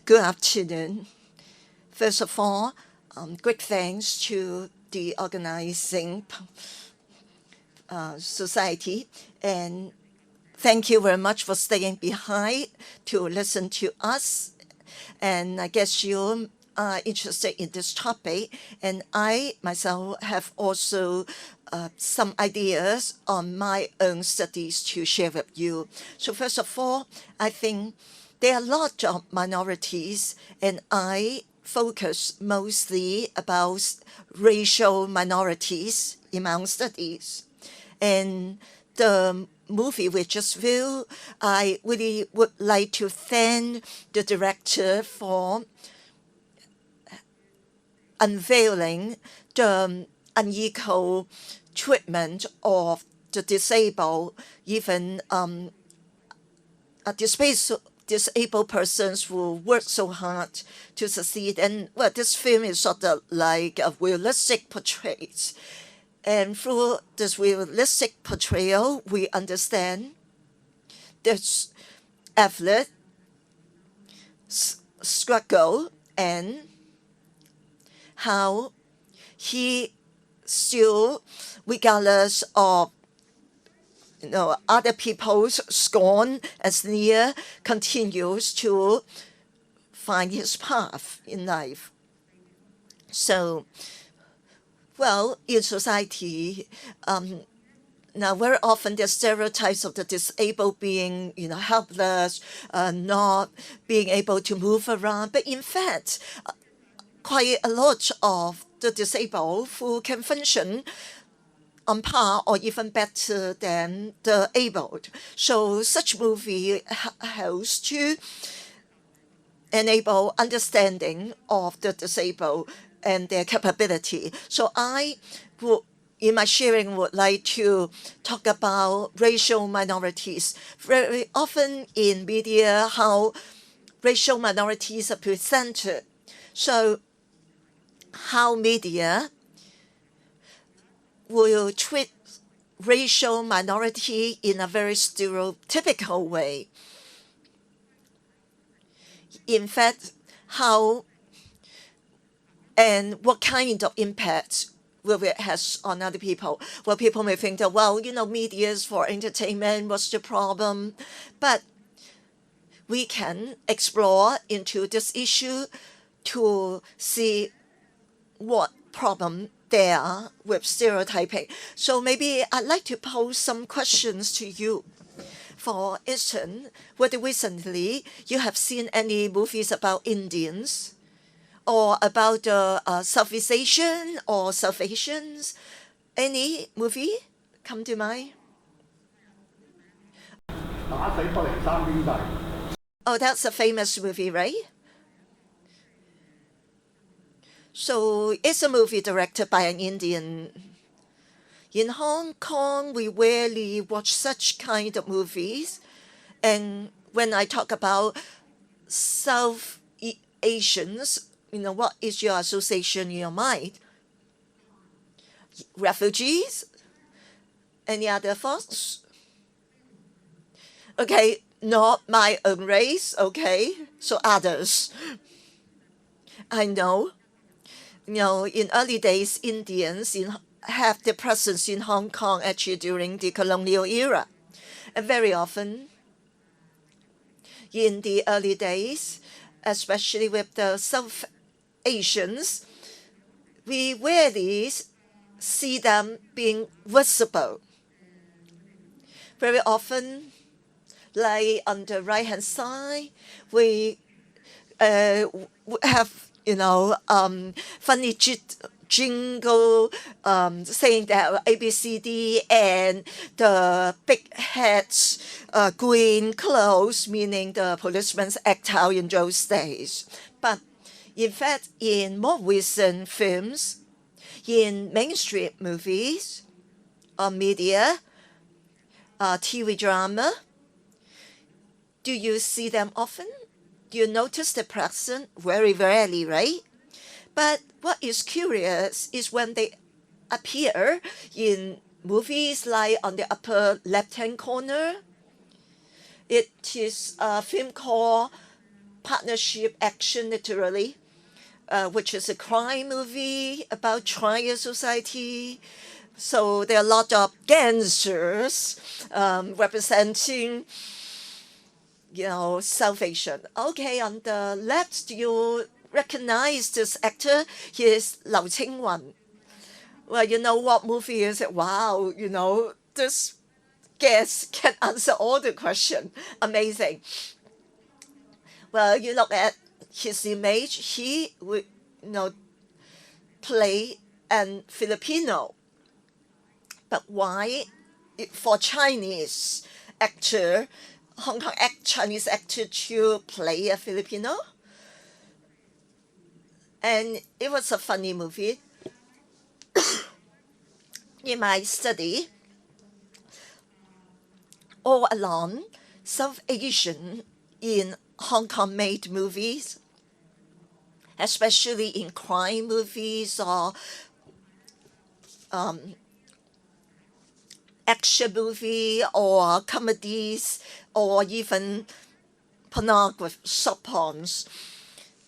Good afternoon. First of all, great thanks to the organizing society, and thank you very much for staying behind to listen to us. And I guess you are interested in this topic, and I myself have also some ideas on my own studies to share with you. So first of all, I think there are a lot of minorities, and I focus mostly about racial minorities in my own studies. And the movie we just viewed, I really would like to thank the director for unveiling the unequal treatment of the disabled, even disabled persons who work so hard to succeed. And well, this film is sort of like a realistic portrait. And through this realistic portrayal, we understand this athlete struggle and how he still, regardless of other people's scorn and sneer, continues to find his path in life. So, well, in society, now very often there's stereotypes of the disabled being, helpless, not being able to move around. But in fact, quite a lot of the disabled who can function on par or even better than the abled. So such movie helps to enable understanding of the disabled and their capability. So I would, in my sharing, would like to talk about racial minorities. Very often in media, how racial minorities are presented. So how media will treat racial minority in a very stereotypical way. In fact, how and what kind of impact will it has on other people? Well, people may think that, well, media is for entertainment, what's the problem? But we can explore into this issue to see what problem there are with stereotyping. So maybe I'd like to pose some questions to you. For instance, whether recently you have seen any movies about Indians or about Southeast Asian or South Asians? Any movie come to mind? Oh, that's a famous movie, right? So it's a movie directed by an Indian. In Hong Kong, we rarely watch such kind of movies. And when I talk about South Asians, what is your association in your mind? Refugees? Any other thoughts? Okay, not my own race, okay? So others. I know. In early days, Indians have their presence in Hong Kong actually during the colonial era. And very often, in the early days, especially with the South Asians, we rarely see them being visible. Very often, like on the right-hand side, we have, funny jingle saying that ABCD and the big hats, green clothes, meaning the policeman's act out in those days. But in fact, in more recent films, in mainstream movies or media, TV drama, do you see them often? Do you notice the presence? Very rarely, right? But what is curious is when they appear in movies like on the upper left-hand corner. It is a film called Partnership Action, literally, which is a crime movie about trial society. So there are a lot of gangsters representing, South Asian. Okay, on the left, you recognize this actor. He is Lau Qingwen. Well, you know what movie is it? Wow, this guest can answer all the questions. Amazing. Well, you look at his image. He would, play an Filipino. But why, for Chinese actor, Hong Kong Chinese actor to play a Filipino? And it was a funny movie. In my study, all along, South Asian in Hong Kong made movies, especially in crime movies or action movie or comedies or even pornography, soap-ons,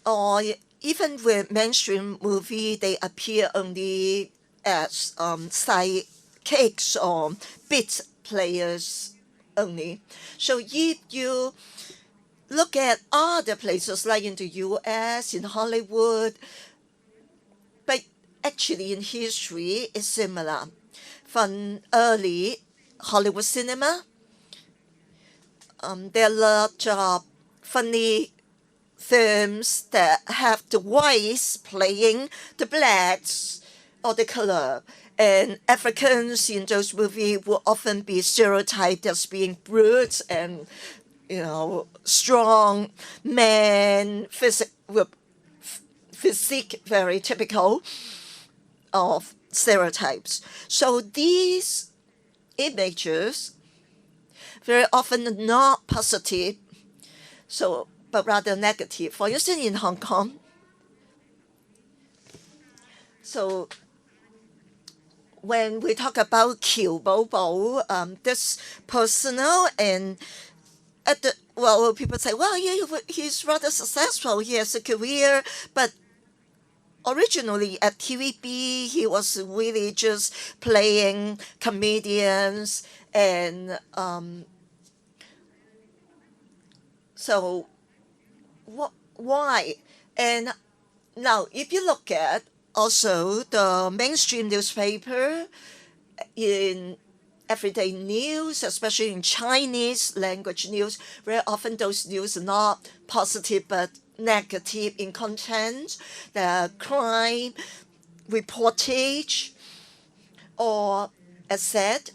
or even with mainstream movie, they appear only as sidekicks or bit players only. So if you look at other places like in the US, in Hollywood, but actually in history it's similar. From early Hollywood cinema, there are a lot of funny films that have the whites playing the blacks or the color. And Africans in those movies will often be stereotyped as being brute and, strong men, with physique very typical of stereotypes. So these images very often not positive, but rather negative. For instance, in Hong Kong, so when we talk about Q Bobo, this personal and people say, well, yeah, he's rather successful. He has a career, but originally at TVB, he was really just playing comedians and so why? And now, if you look at also the mainstream newspaper in everyday news, especially in Chinese language news, very often those news are not positive but negative in content. The crime reportage, or as said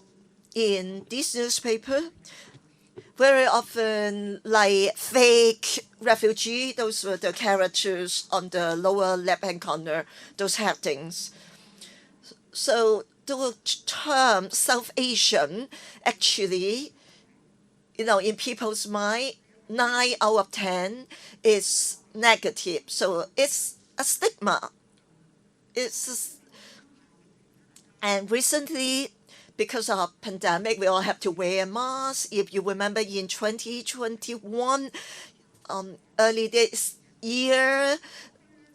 in this newspaper, very often like fake refugee, those were the characters on the lower left-hand corner, those headings. So the term South Asian actually, in people's mind, 9 out of 10 is negative. So it's a stigma. And recently, because of pandemic, we all have to wear masks. If you remember in 2021, early this year,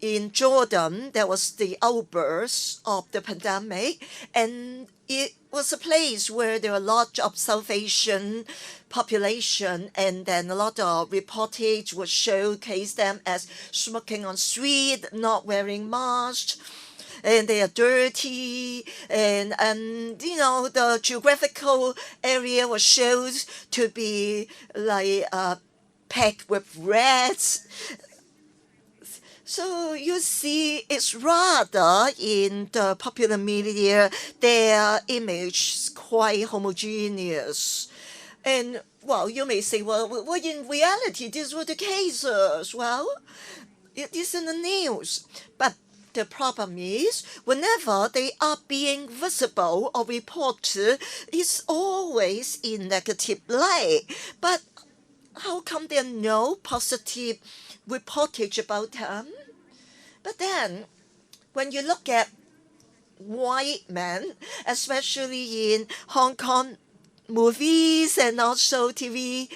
in Jordan, there was the outburst of the pandemic, and it was a place where there were a lot of South Asian population, and then a lot of reportage would showcase them as smoking on street, not wearing masks, and they are dirty, and the geographical area was shown to be like packed with rats. So you see, it's rather in the popular media, their image is quite homogeneous. And, well, you may say, well, in reality, these were the cases. Well, it is in the news. But the problem is, whenever they are being visible or reported, it's always in negative light. But how come there are no positive reportage about them? But then, when you look at white men, especially in Hong Kong movies and also TV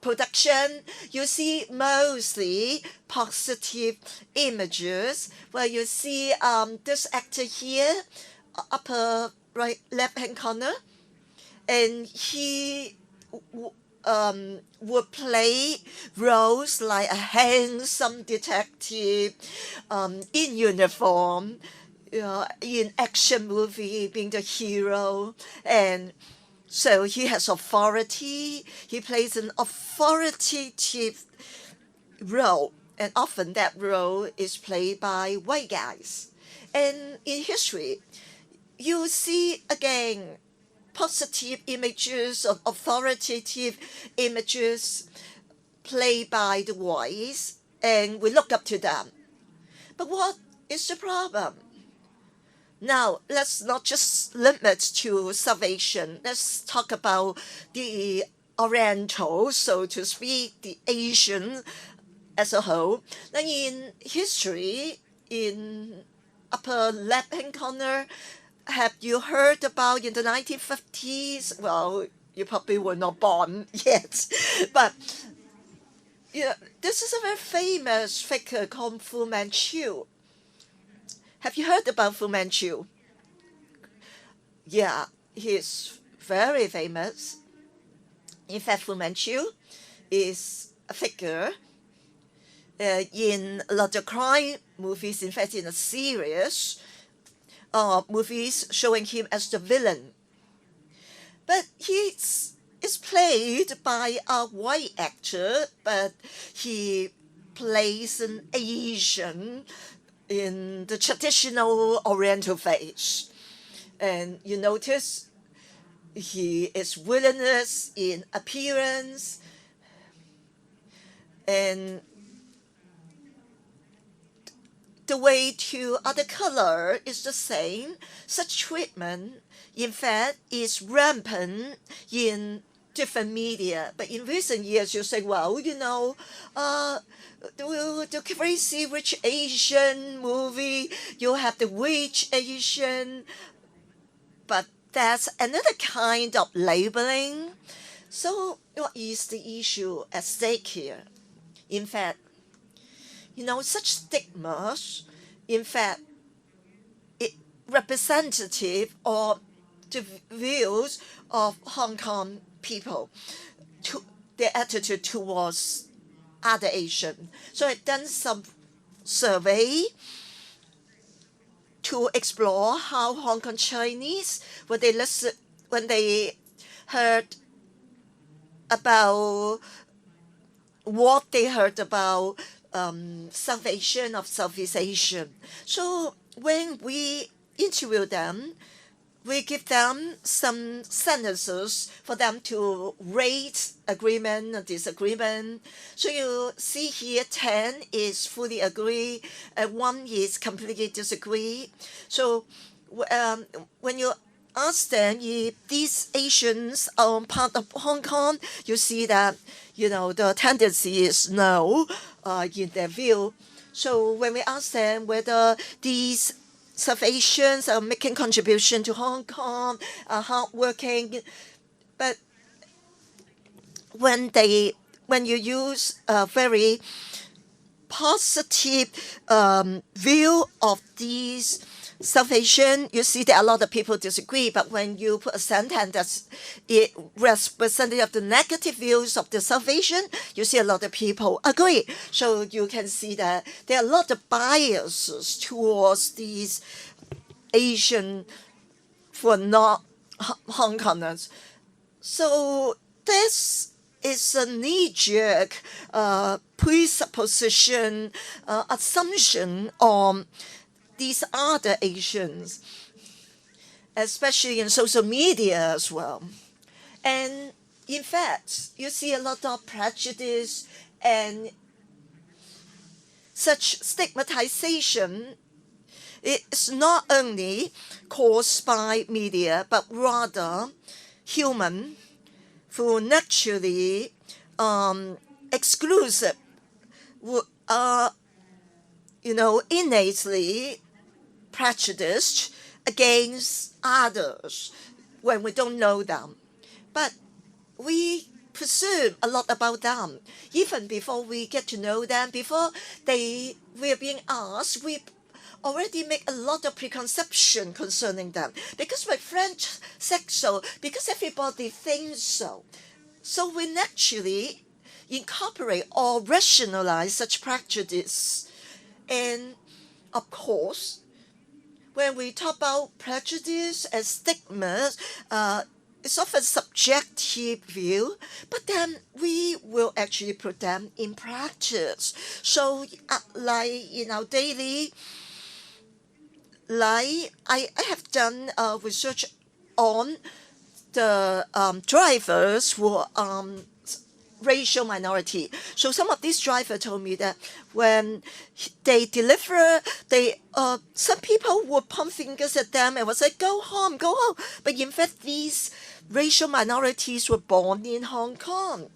production, you see mostly positive images, where you see this actor here, upper right left-hand corner, and he would play roles like a handsome detective in uniform, in action movie, being the hero. And so he has authority. He plays an authoritative role, and often that role is played by white guys. And in history, you see again positive images of authoritative images played by the whites, and we look up to them. But what is the problem? Now, let's not just limit to South Asian. Let's talk about the Oriental, so to speak, the Asian as a whole. Now, in history, in upper left-hand corner, have you heard about in the 1950s? Well, you probably were not born yet, but this is a very famous figure called Fu Manchu. Have you heard about Fu Manchu? Yeah, he's very famous. In fact, Fu Manchu is a figure in a lot of crime movies, in fact, in a series movies showing him as the villain. But is played by a white actor, but he plays an Asian in the traditional Oriental face. And you notice he is villainous in appearance, and the way to other color is the same. Such treatment, in fact, is rampant in different media. But in recent years, you say, well, you know, the Crazy Rich Asian movie, you have the Rich Asian, but that's another kind of labeling. So what is the issue at stake here? In fact, you know, such stigmas, in fact, it representative of the views of Hong Kong people, to their attitude towards other Asian. So I've done some survey to explore how Hong Kong Chinese, when they heard about what they heard about South Asian of Southeast Asian. So when we interview them, we give them some sentences for them to rate agreement or disagreement. So you see here 10 is fully agree, and 1 is completely disagree. So when you ask them if these Asians are part of Hong Kong, you see that, you know, the tendency is no in their view. So when we ask them whether these South Asians are making contribution to Hong Kong, are hardworking, but when you use a very positive view of these South Asian, you see that a lot of people disagree, but when you put a sentence that's representative of the negative views of the South Asian, you see a lot of people agree. So you can see that there are a lot of biases towards these Asian who are not Hong Kongers. So this is a knee-jerk presupposition, assumption on these other Asians, especially in social media as well. And in fact, you see a lot of prejudice and such stigmatization. It's not only caused by media, but rather human, who naturally exclusive, innately prejudiced against others when we don't know them. But we presume a lot about them. Even before we get to know them, before we are being asked, we already make a lot of preconception concerning them. Because my friend said so, because everybody thinks so. So we naturally incorporate or rationalize such prejudice. And of course, when we talk about prejudice and stigmas, it's often subjective view, but then we will actually put them in practice. So like in our daily life, I have done research on the drivers who are racial minority. So some of these drivers told me that when they deliver, some people would point fingers at them and would say, go home, go home. But in fact, these racial minorities were born in Hong Kong.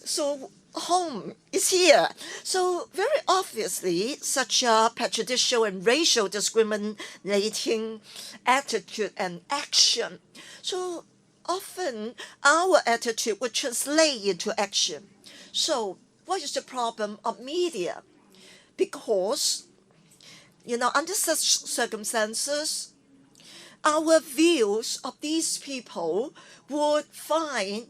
So home is here. So very obviously, such a prejudicial and racial discriminating attitude and action. So often our attitude would translate into action. So what is the problem of media? Because, under such circumstances, our views of these people would find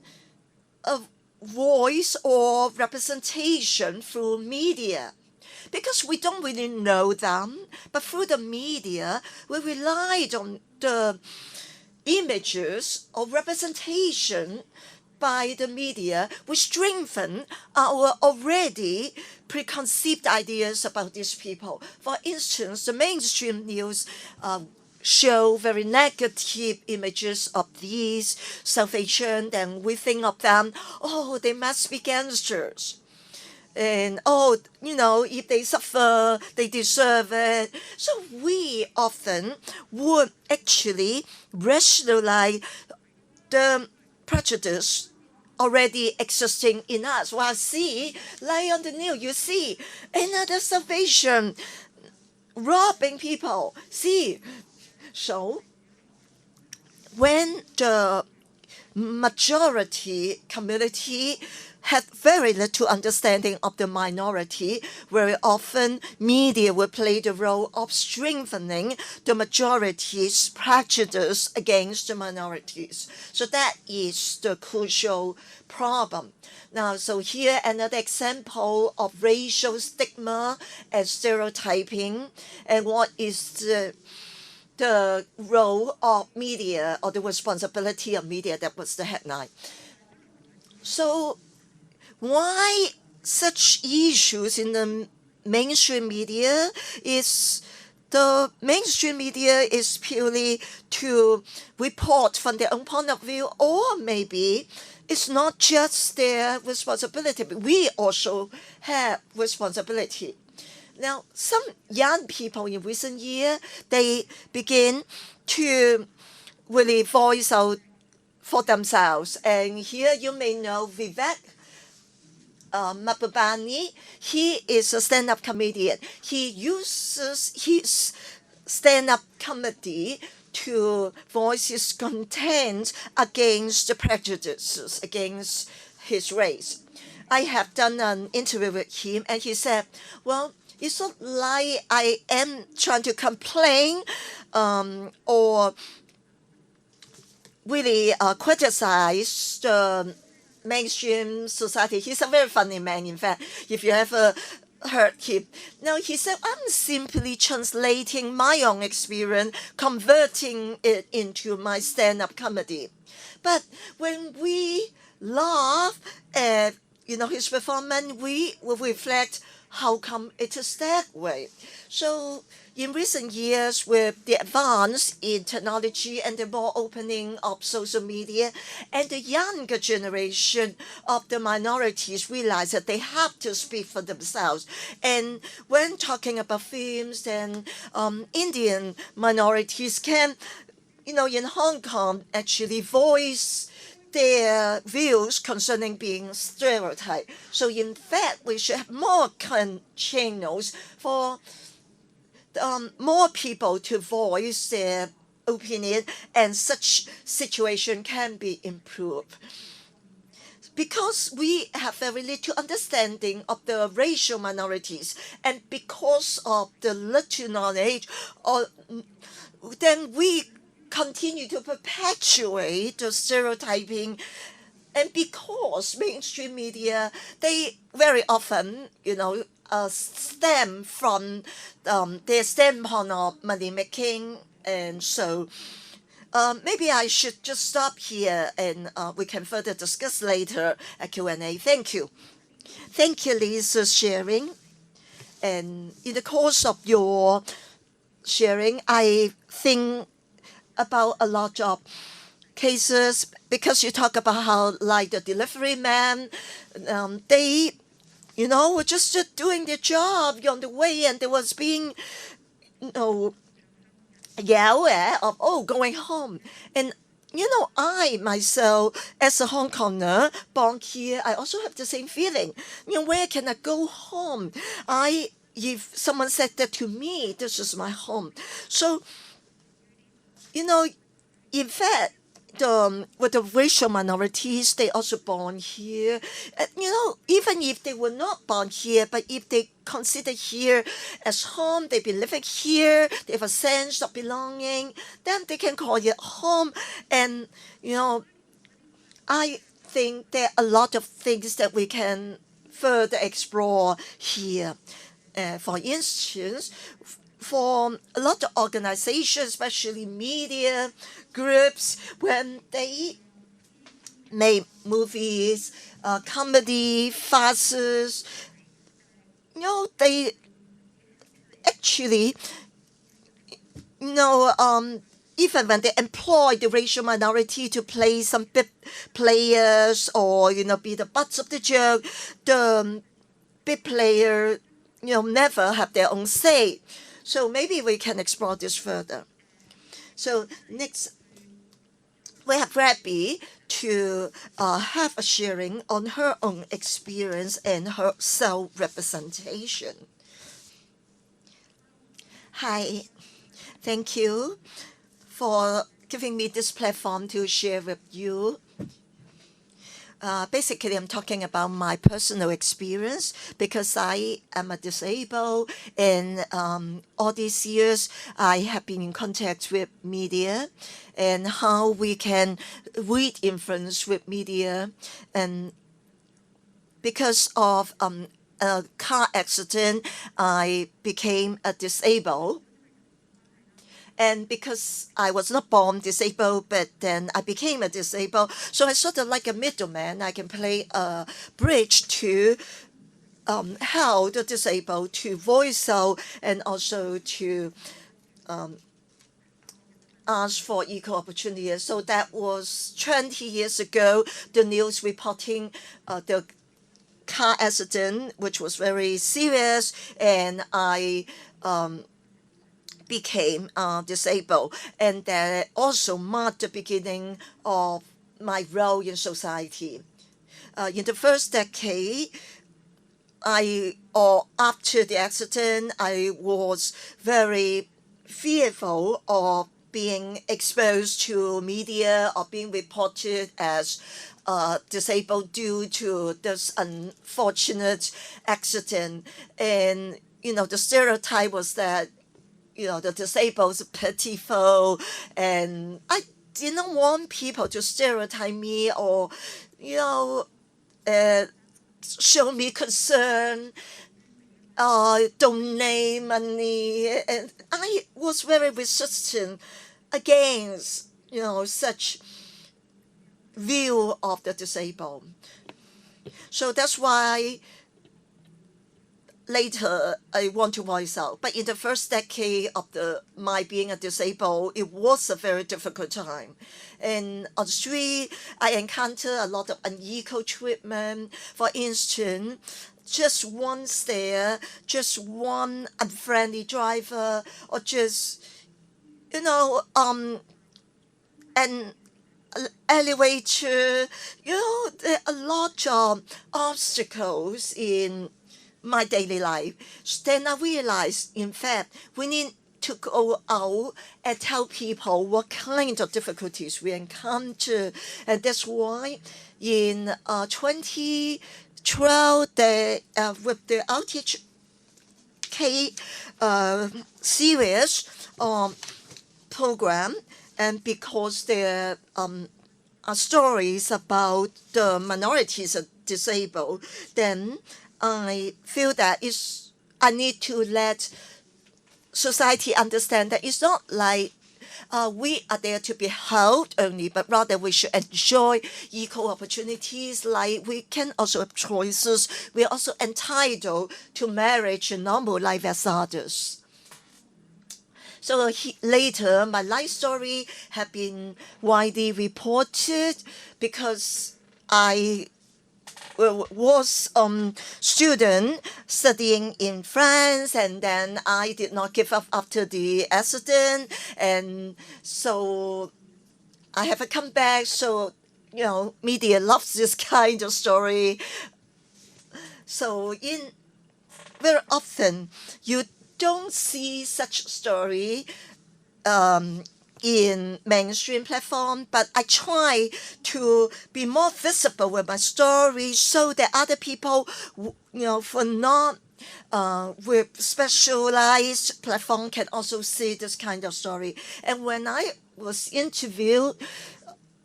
a voice or representation through media. Because we don't really know them, but through the media, we relied on the images or representation by the media, which strengthen our already preconceived ideas about these people. For instance, the mainstream news show very negative images of these South Asian, and we think of them, they must be gangsters. And, if they suffer, they deserve it. So we often would actually rationalize the prejudice already existing in us. Well, see, like on the news, you see another salvation robbing people. See, so when the majority community had very little understanding of the minority, very often media will play the role of strengthening the majority's prejudice against the minorities. So that is the crucial problem. Now, so here another example of racial stigma and stereotyping, and what is the role of media or the responsibility of media. That was the headline. So why such issues in the mainstream media is the mainstream media is purely to report from their own point of view, or maybe it's not just their responsibility, but we also have responsibility. Now, some young people in recent years, they begin to really voice out for themselves. And here you may know Vivek Mabubani. He is a stand-up comedian. He uses his stand-up comedy to voice his content against the prejudices against his race. I have done an interview with him, and he said, well, it's not like I am trying to complain or really criticize the mainstream society. He's a very funny man, in fact, if you ever heard him. Now, he said, I'm simply translating my own experience, converting it into my stand-up comedy. But when we laugh at his performance, we will reflect how come it is that way. So in recent years, with the advance in technology and the more opening of social media, and the younger generation of the minorities realize that they have to speak for themselves. And when talking about films, then Indian minorities can, in Hong Kong, actually voice their views concerning being stereotyped. So in fact, we should have more channels for more people to voice their opinion, and such situation can be improved. Because we have very little understanding of the racial minorities, and because of the little knowledge, then we continue to perpetuate the stereotyping. And because mainstream media, they very often, stem from their standpoint of money making. And so maybe I should just stop here, and we can further discuss later at Q&A. Thank you. Thank you, Lisa, sharing. And in the course of your sharing, I think about a lot of cases, because you talk about how, like, the delivery man, they, were just doing their job on the way, and they was being, yelled at of, going home. And, I myself, as a Hong Konger, born here, I also have the same feeling. Where can I go home? If someone said that to me, this is my home. So, in fact, with the racial minorities, they also born here. Even if they were not born here, but if they consider here as home, they've been living here, they have a sense of belonging, then they can call it home. And, I think there are a lot of things that we can further explore here. For instance, for a lot of organizations, especially media groups, when they make movies, comedy, farces, they actually, even when they employ the racial minority to play some big players or, be the butts of the joke, the big player, never have their own say. So maybe we can explore this further. So next, we have Rabi to have a sharing on her own experience and her self-representation. Hi, thank you for giving me this platform to share with you. Basically, I'm talking about my personal experience because I am a disabled, and all these years I have been in contact with media and how we can read influence with media. And because of a car accident, I became a disabled. And because I was not born disabled, but then I became a disabled, so I sort of like a middleman. I can play a bridge to help the disabled to voice out and also to ask for equal opportunity. So that was 20 years ago, the news reporting the car accident, which was very serious, and I became disabled, and that also marked the beginning of my role in society. In the first decade, or after the accident, I was very fearful of being exposed to media or being reported as disabled due to this unfortunate accident. And, the stereotype was that the disabled is pitiful, and I didn't want people to stereotype me or, uh, show me concern, donate money, and I was very resistant against, such view of the disabled. So that's why later I want to voice out. But in the first decade of my being a disabled, it was a very difficult time. And on the street, I encountered a lot of unequal treatment. For instance, just one stare, just one unfriendly driver, or just, an elevator. There are a lot of obstacles in my daily life. Then I realized, in fact, we need to go out and tell people what kind of difficulties we encounter. And that's why in 2012, with the RTHK series program, and because there are stories about the minorities are disabled, then I feel that I need to let society understand that it's not like we are there to be helped only, but rather we should enjoy equal opportunities. Like we can also have choices. We are also entitled to marriage and normal life as others. So later, my life story have been widely reported because I was student studying in France, and then I did not give up after the accident, and so I have a comeback. So media loves this kind of story. So very often you don't see such story in mainstream platform, but I try to be more visible with my story so that other people, for not with specialized platform can also see this kind of story. And when I was interviewed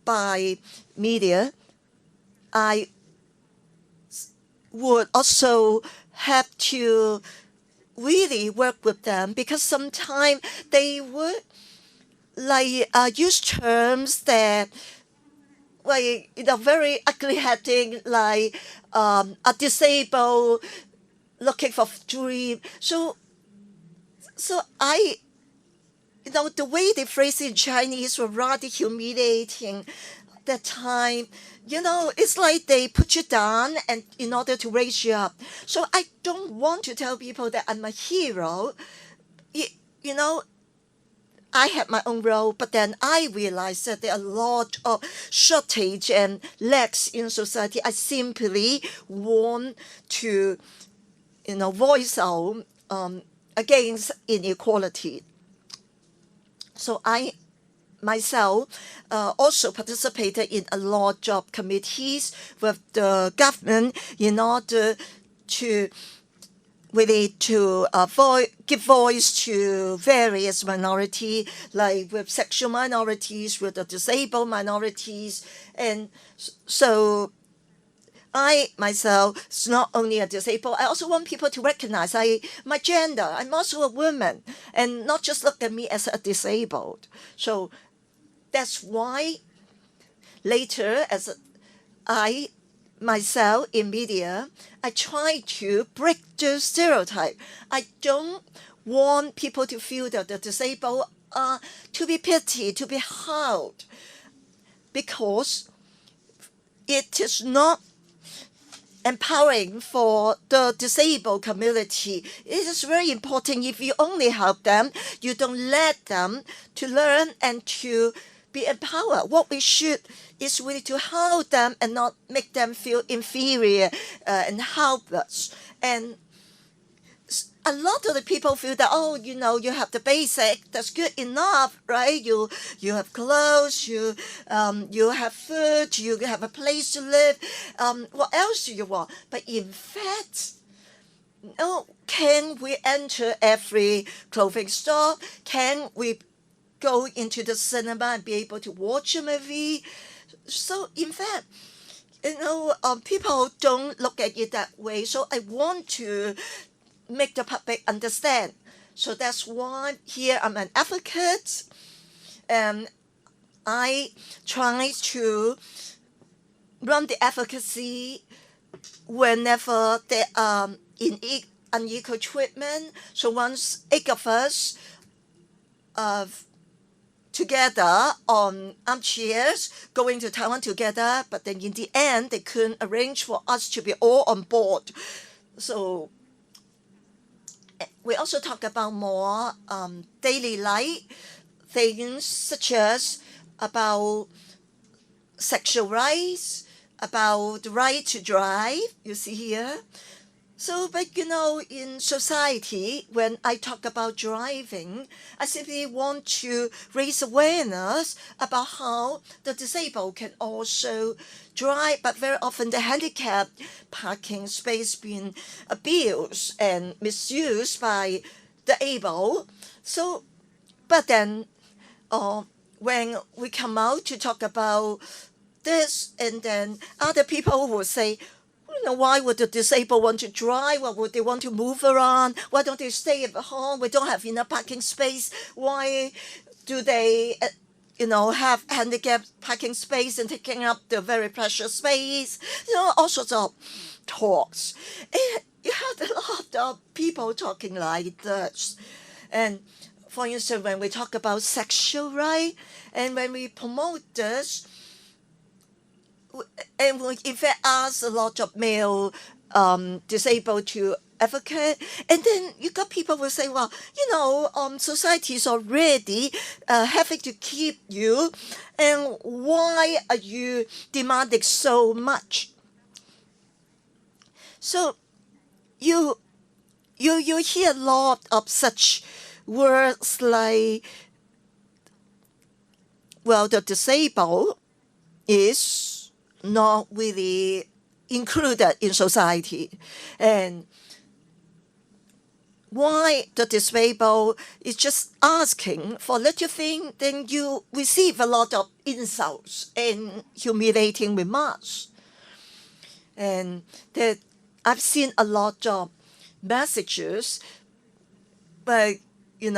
by media, I would also have to really work with them because sometimes they would use terms that very ugly heading, like a disabled looking for dream. So I the way they phrase it in Chinese were rather humiliating that time. It's like they put you down and in order to raise you up. So I don't want to tell people that I'm a hero. You know, I had my own role, but then I realized that there are a lot of shortage and lacks in society. I simply want to, voice out against inequality. So I myself also participated in a lot of committees with the government in order to really to give voice to various minorities, like with sexual minorities, with the disabled minorities. And so I myself is not only a disabled, I also want people to recognize my gender. I'm also a woman, and not just look at me as a disabled. So that's why later, as I myself in media, I try to break the stereotype. I don't want people to feel that the disabled are to be pitied, to be held, because it is not empowering for the disabled community. It is very important. If you only help them, you don't let them to learn and to be empowered. What we should is really to help them and not make them feel inferior and helpless. And a lot of the people feel that, you have the basic, that's good enough, right? You have clothes, you have food, you have a place to live. What else do you want? But in fact, can we enter every clothing store? Can we go into the cinema and be able to watch a movie? So in fact, people don't look at it that way. So I want to make the public understand. So that's why here I'm an advocate, and I try to run the advocacy whenever there are unequal treatment. So once 8 of us together on armchairs going to Taiwan together, but then in the end they couldn't arrange for us to be all on board. So we also talk about more daily life things, such as about sexual rights, about the right to drive, you see here. So, but in society, when I talk about driving, I simply want to raise awareness about how the disabled can also drive, but very often the handicapped parking space being abused and misused by the able. So, but then when we come out to talk about this, and then other people will say, why would the disabled want to drive? Why would they want to move around? Why don't they stay at home? We don't have enough parking space. Why do they, have handicapped parking space and taking up the very precious space? All sorts of talks. And you have a lot of people talking like this. And for instance, when we talk about sexual rights, and when we promote this, and we in fact ask a lot of male disabled to advocate, and then you got people who say, well, society is already having to keep you, and why are you demanding so much? So you hear a lot of such words like, well, the disabled is not really included in society, and why the disabled is just asking for little thing, then you receive a lot of insults and humiliating remarks. And that I've seen a lot of messages, but you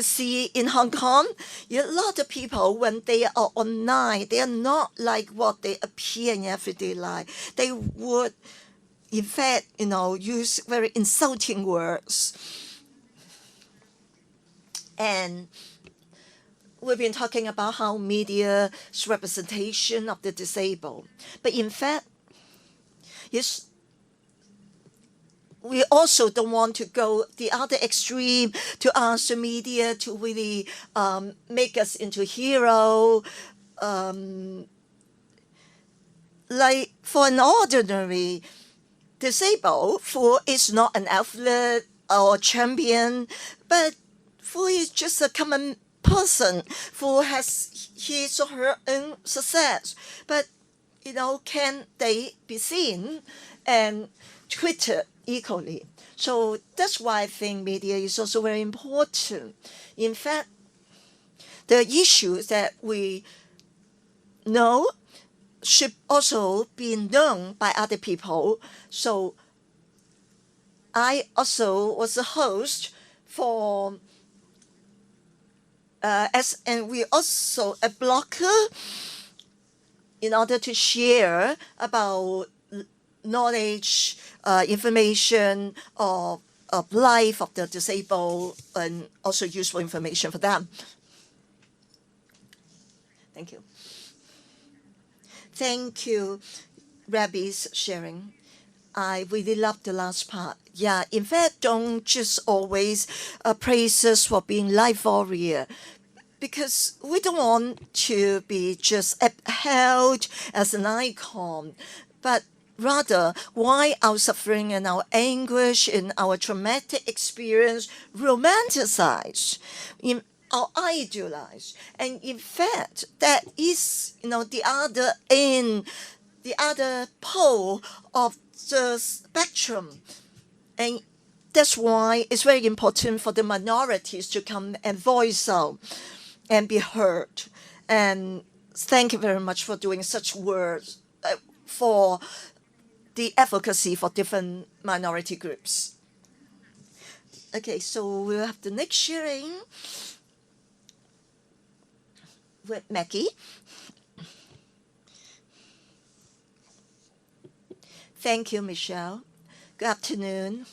see in Hong Kong, a lot of people, when they are online, they are not like what they appear in everyday life. They would, in fact, use very insulting words. And we've been talking about how media's representation of the disabled. But in fact, we also don't want to go the other extreme to ask the media to really make us into hero. Like for an ordinary disabled who is not an athlete or champion, but who is just a common person who has his or her own success. But, can they be seen and treated equally? So that's why I think media is also very important. In fact, the issues that we know should also be known by other people. So I also was a host for and we also a blogger in order to share about knowledge, information of life of the disabled, and also useful information for them. Thank you. Thank you, Rabi's sharing. I really love the last part. Yeah, in fact, don't just always praise us for being life warrior, because we don't want to be just upheld as an icon, but rather why our suffering and our anguish and our traumatic experience romanticized, or idealized. And in fact, that is, the other end, the other pole of the spectrum. And that's why it's very important for the minorities to come and voice out and be heard. And thank you very much for doing such words for the advocacy for different minority groups. Okay, so we'll have the next sharing with Maggie. Thank you, Michelle. Good afternoon.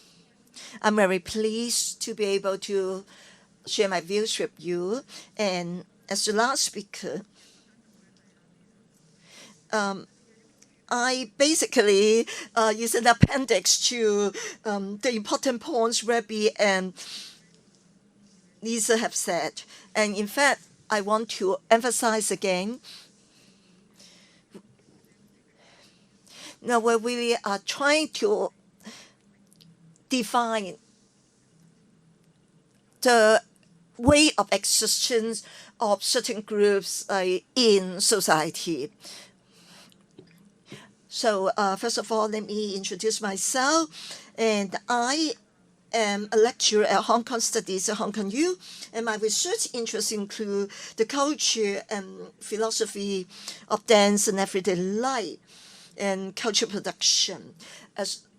I'm very pleased to be able to share my views with you. And as the last speaker, I basically use an appendix to the important points Rabi and Lisa have said. And in fact, I want to emphasize again, now we really are trying to define the way of existence of certain groups in society. So first of all, let me introduce myself. And I am a lecturer at Hong Kong Studies at Hong Kong U, and my research interests include the culture and philosophy of dance and everyday life and culture production.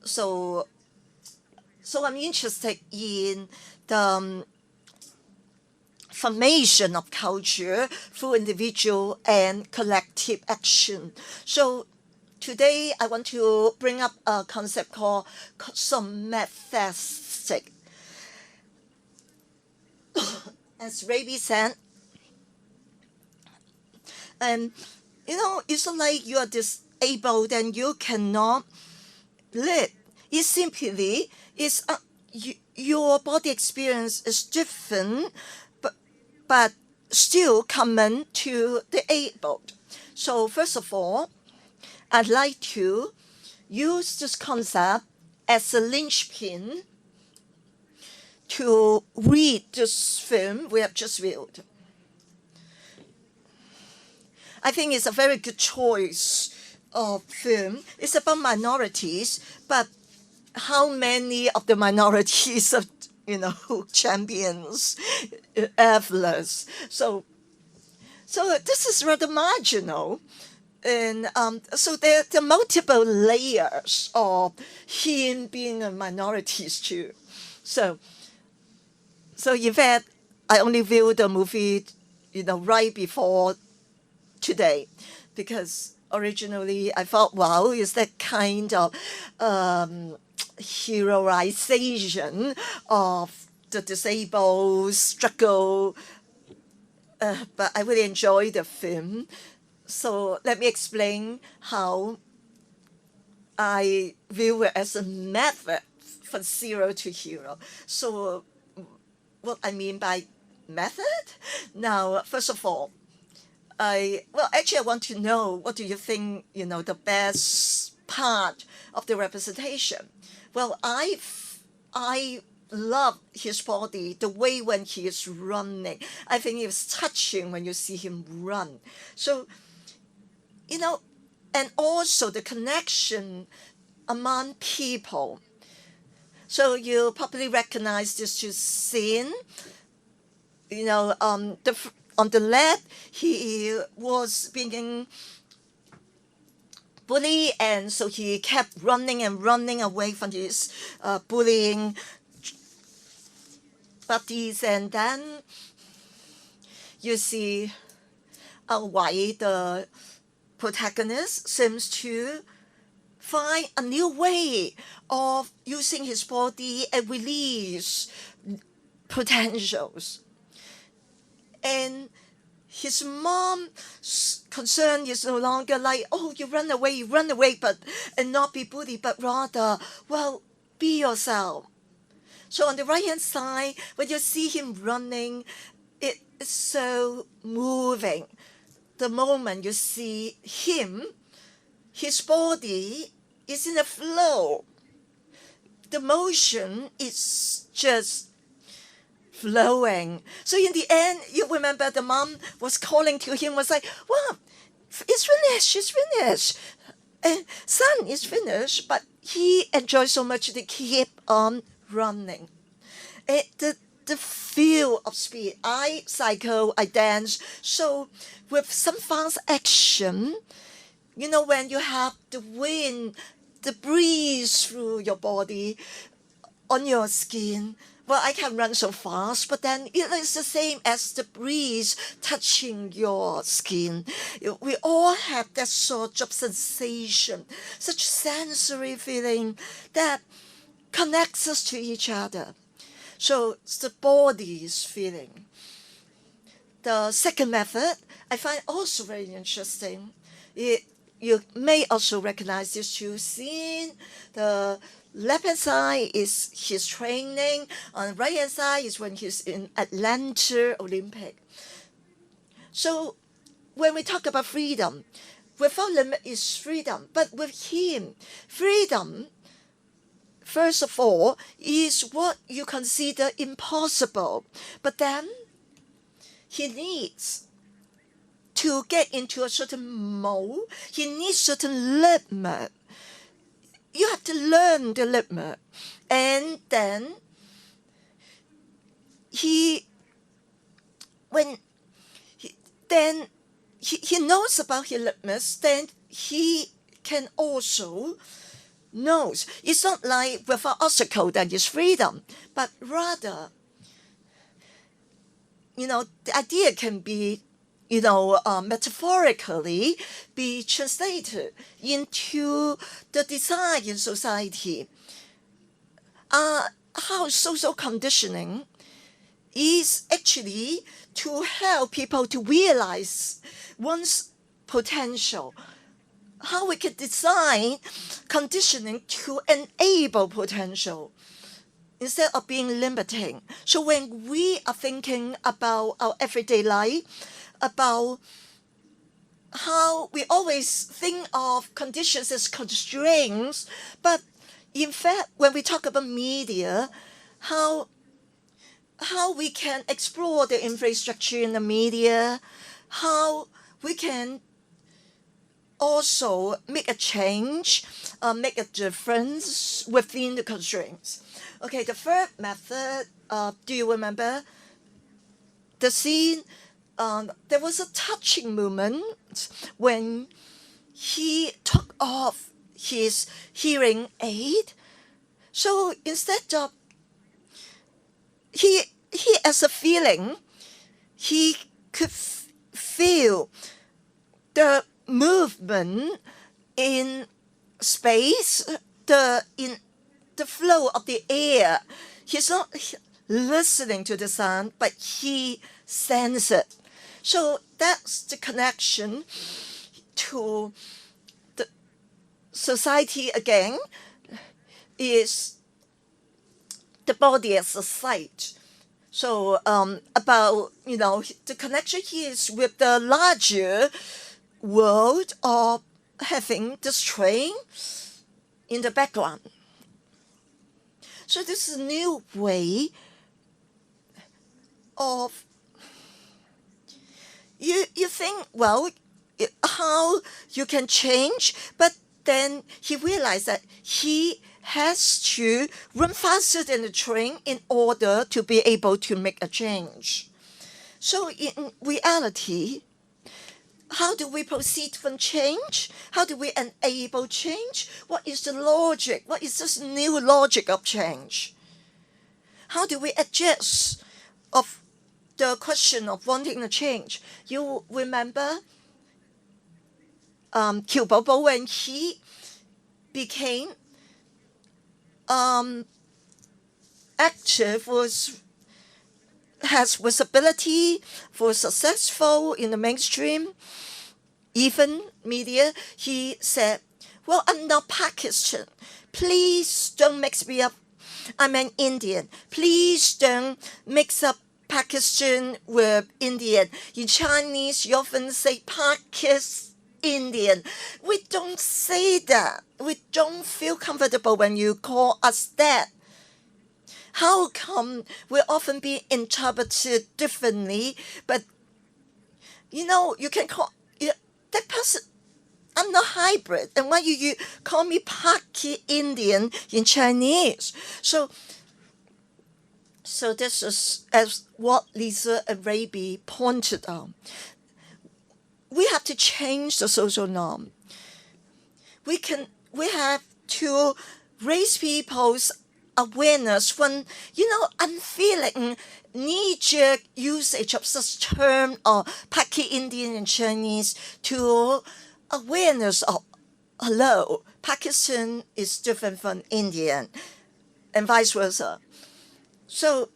So I'm interested in the formation of culture through individual and collective action. So today I want to bring up a concept called somatic. As Rabi said, and it's like you are disabled and you cannot live. It simply is your body experience is different, but still common to the abled. So first of all, I'd like to use this concept as a linchpin to read this film we have just viewed. I think it's a very good choice of film. It's about minorities, but how many of the minorities are, champions, athletes? So this is rather marginal. And so there are multiple layers of him being a minority too. So in fact, I only viewed the movie, right before today, because originally I thought, wow, is that kind of heroization of the disabled struggle? But I really enjoyed the film. So let me explain how I view it as a method from zero to hero. So what I mean by method? Now, first of all, I want to know, what do you think, the best part of the representation? Well, I love his body, the way when he is running. I think it's touching when you see him run. So, and also the connection among people. So you probably recognize this two scene. On the left, he was being bullied, and so he kept running and running away from his bullying buddies. And then you see Wai, the protagonist, seems to find a new way of using his body and release potentials. And his mom's concern is no longer like, oh, you run away, and not be bullied, but rather, well, be yourself. So on the right-hand side, when you see him running, it is so moving. The moment you see him, his body is in a flow. The motion is just flowing. So in the end, you remember the mom was calling to him, was like, well, it's finished. And son, it's finished. But he enjoyed so much to keep on running. The feel of speed. I cycle, I dance. So with some fast action, when you have the wind, the breeze through your body, on your skin, well, I can run so fast, but then it is the same as the breeze touching your skin. We all have that sort of sensation, such sensory feeling that connects us to each other. So it's the body's feeling. The second method I find also very interesting. You may also recognize this two scene. The left-hand side is his training. On the right-hand side is when he's in Atlanta Olympic. So when we talk about freedom, without limit is freedom. But with him, freedom, first of all, is what you consider impossible. But then he needs to get into a certain mold. He needs certain limit. You have to learn the limit. And then he knows about his limits, then he can also knows. It's not like without obstacle that is freedom, but rather, the idea can be, metaphorically be translated into the design in society. How social conditioning is actually to help people to realize one's potential. How we can design conditioning to enable potential instead of being limiting. So when we are thinking about our everyday life, about how we always think of conditions as constraints, but in fact, when we talk about media, how we can explore the infrastructure in the media, how we can also make a change, make a difference within the constraints. Okay, the third method, do you remember the scene? There was a touching moment when he took off his hearing aid. So instead of he as a feeling, he could feel the movement in space, in the flow of the air. He's not listening to the sound, but he senses it. So that's the connection to the society again, is the body as a site. So about, the connection here is with the larger world of having this train in the background. So this is a new way of, you think, well, how you can change, but then he realized that he has to run faster than the train in order to be able to make a change. So in reality, how do we proceed from change? How do we enable change? What is the logic? What is this new logic of change? How do we adjust of the question of wanting a change? You remember Kiu Bobo when he became active, has visibility, was successful in the mainstream, even media, he said, well, I'm not Pakistan. Please don't mix me up. I'm an Indian. Please don't mix up Pakistan with Indian. In Chinese, you often say Pakistan. Indian. We don't say that. We don't feel comfortable when you call us that. How come we often be interpreted differently? But you can call that person. I'm not hybrid, and why you call me Paki Indian in Chinese? So this is as what Lisa and Rabi pointed out. We have to change the social norm. We have to raise people's awareness from, unfeeling knee-jerk usage of such term or Paki Indian in Chinese to awareness of, hello, Pakistan is different from Indian and vice versa. So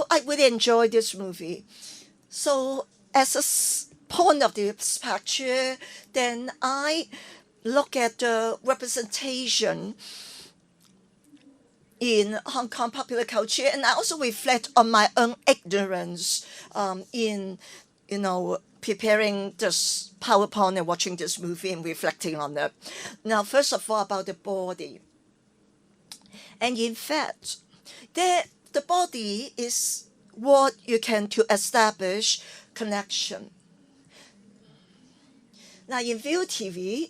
I really enjoy this movie. So as a point of the spectrum, then I look at the representation in Hong Kong popular culture, and I also reflect on my own ignorance in, preparing this PowerPoint and watching this movie and reflecting on it. Now, first of all, about the body. And in fact, the body is what you can to establish connection. Now in View TV,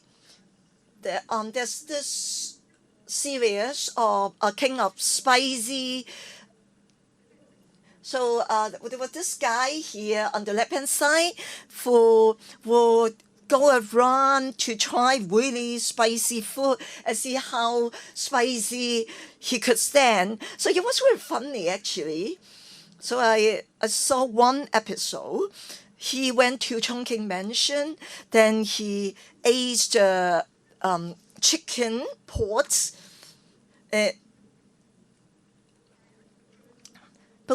there's this series of King of Spicy. So there was this guy here on the left-hand side who would go around to try really spicy food and see how spicy he could stand. So it was really funny, actually. So I saw one episode. He went to Chongqing Mansion, then he ate the chicken pot. But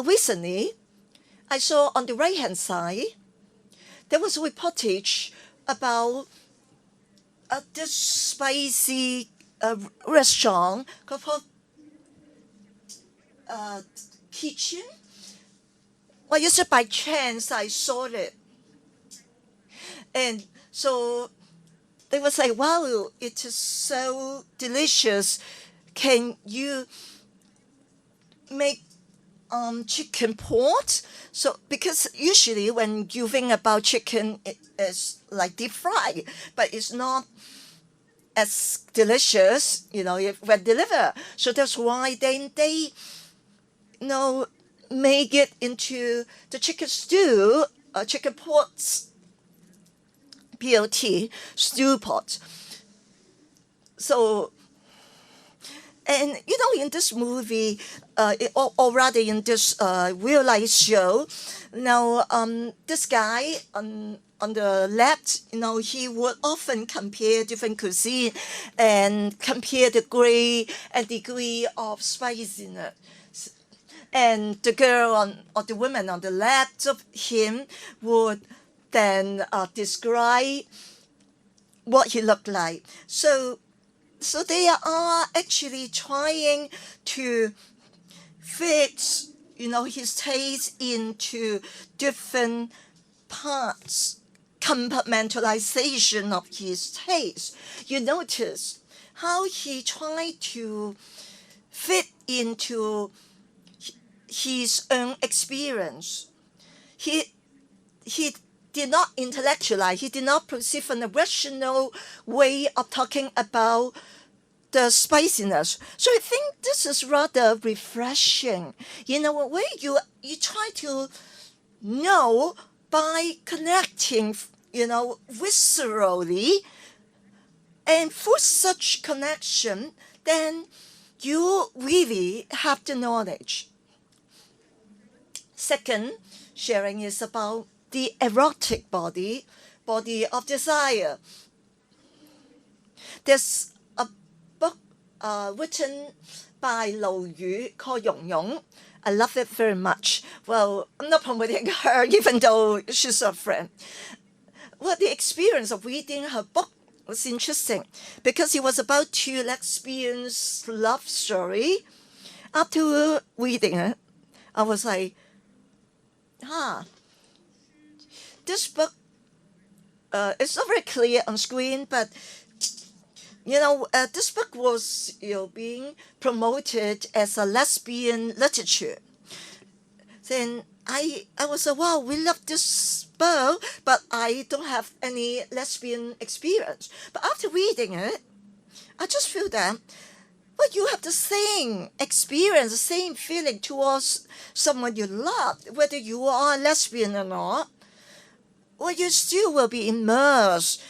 recently, I saw on the right-hand side, there was a reportage about this spicy restaurant called Kitchen. Well, just by chance, I saw it. And so they were like, wow, it is so delicious. Can you make chicken pot? So, because usually when you think about chicken, it is like deep fried, but it's not as delicious, when delivered. So that's why they make it into the chicken stew, chicken pot, P-O-T, stew pot. So, and in this movie, or rather in this real life show, now this guy on the left, he would often compare different cuisine and compare the grade and degree of spiciness. And the girl or the woman on the left of him would then describe what he looked like. So they are actually trying to fits, his taste into different parts, compartmentalization of his taste. You notice how he tried to fit into his own experience. He did not intellectualize, he did not proceed from a rational way of talking about the spiciness. So I think this is rather refreshing. In a way, you try to know by connecting, viscerally, and through such connection, then you really have the knowledge. Second, sharing is about the erotic body of desire. There's a book written by Lou Yu called Yong Yong. I love it very much. Well, I'm not promoting her, even though she's a friend. Well, the experience of reading her book was interesting because it was about two lesbians' love story. After reading it, I was like, this book, it's not very clear on screen, but this book was being promoted as a lesbian literature. Then I was like, wow, we love this book, but I don't have any lesbian experience. But after reading it, I just feel that, well, you have the same experience, the same feeling towards someone you love, whether you are a lesbian or not. Well, you still will be immersed.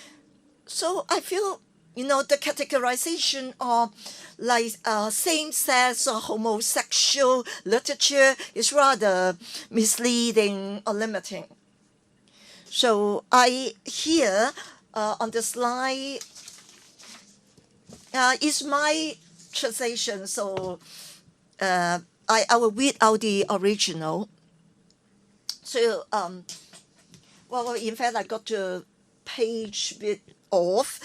So I feel, the categorization of like same-sex or homosexual literature is rather misleading or limiting. So I here on the slide is my translation. So I will read out the original. So well, in fact, I got to page bit off.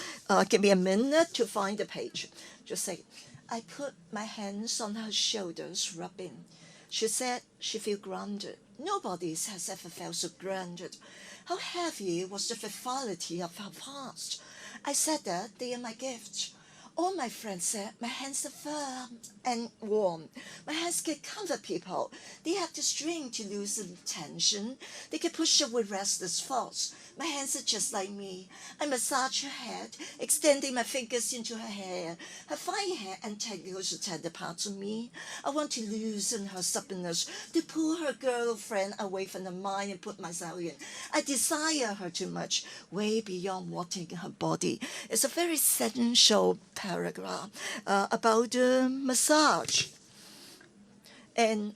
Give me a minute to find the page. Just say, I put my hands on her shoulders, rubbing. She said she felt grounded. Nobody has ever felt so grounded. How heavy was the frivolity of her past? I said that they are my gifts. All my friends said my hands are firm and warm. My hands can comfort people. They have the strength to loosen tension. They can push away restless thoughts. My hands are just like me. I massage her head, extending my fingers into her hair. Her fine hair entangles the tender parts of me. I want to loosen her stubbornness, to pull her girlfriend away from the mind and put myself in. I desire her too much, way beyond wanting her body. It's a very sensual paragraph about the massage. And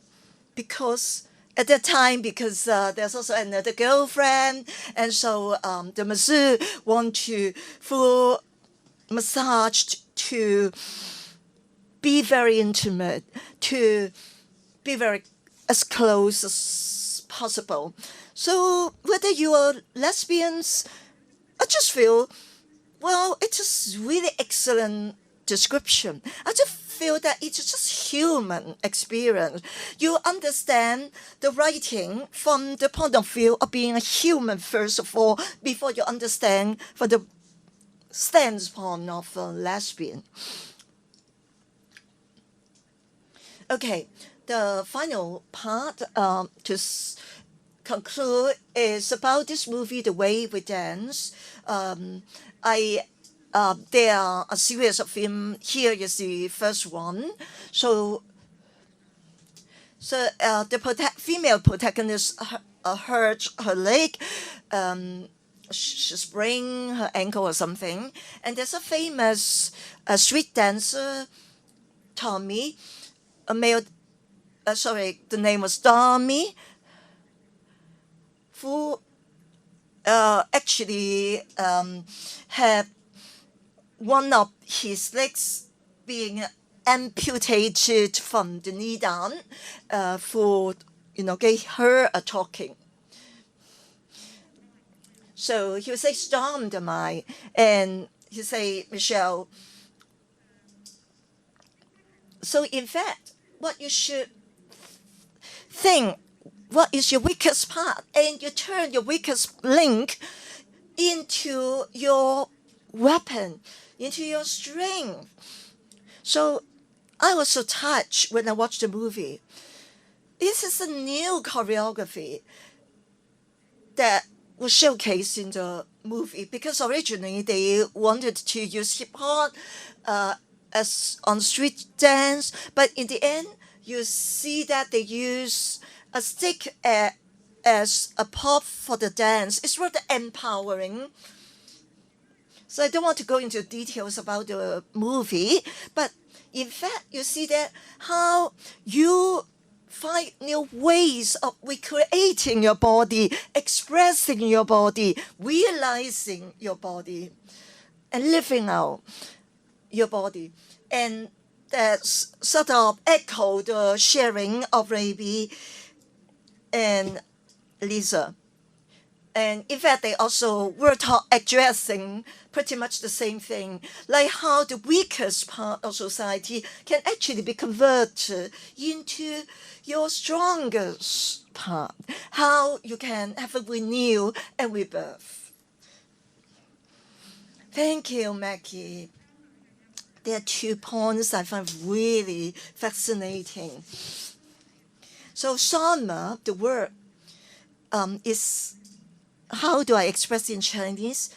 because at that time, because there's also another girlfriend, and so the masseur want to full massage to be very intimate, to be very as close as possible. So whether you are lesbians, I just feel, well, it's just really excellent description. I just feel that it's just human experience. You understand the writing from the point of view of being a human, first of all, before you understand from the standpoint of a lesbian. Okay, the final part to conclude is about this movie, The Way We Dance. There are a series of films. Here is the first one. So the female protagonist hurt her leg. She sprained her ankle or something. And there's a famous street dancer, Tommy, a male. The name was Tommy, who actually had one of his legs being amputated from the knee down for, gave her a talking. So he would say, storm the mind. And he say, Michelle, so in fact, what you should think what is your weakest part, and you turn your weakest link into your weapon, into your strength. So I was so touched when I watched the movie. This is a new choreography that was showcased in the movie, because originally they wanted to use hip hop as on street dance, but in the end you see that they use a stick as a pop for the dance. It's rather empowering. So I don't want to go into details about the movie, but in fact, you see that how you find new ways of recreating your body, expressing your body, realizing your body, and living out your body. And that's sort of echo the sharing of Rabi and Lisa. And in fact, they also were addressing pretty much the same thing, like how the weakest part of society can actually be converted into your strongest part, how you can have a renew and rebirth. Thank you, Maggie. There are 2 points I find really fascinating. So Sharma, the word, is, how do I express in Chinese?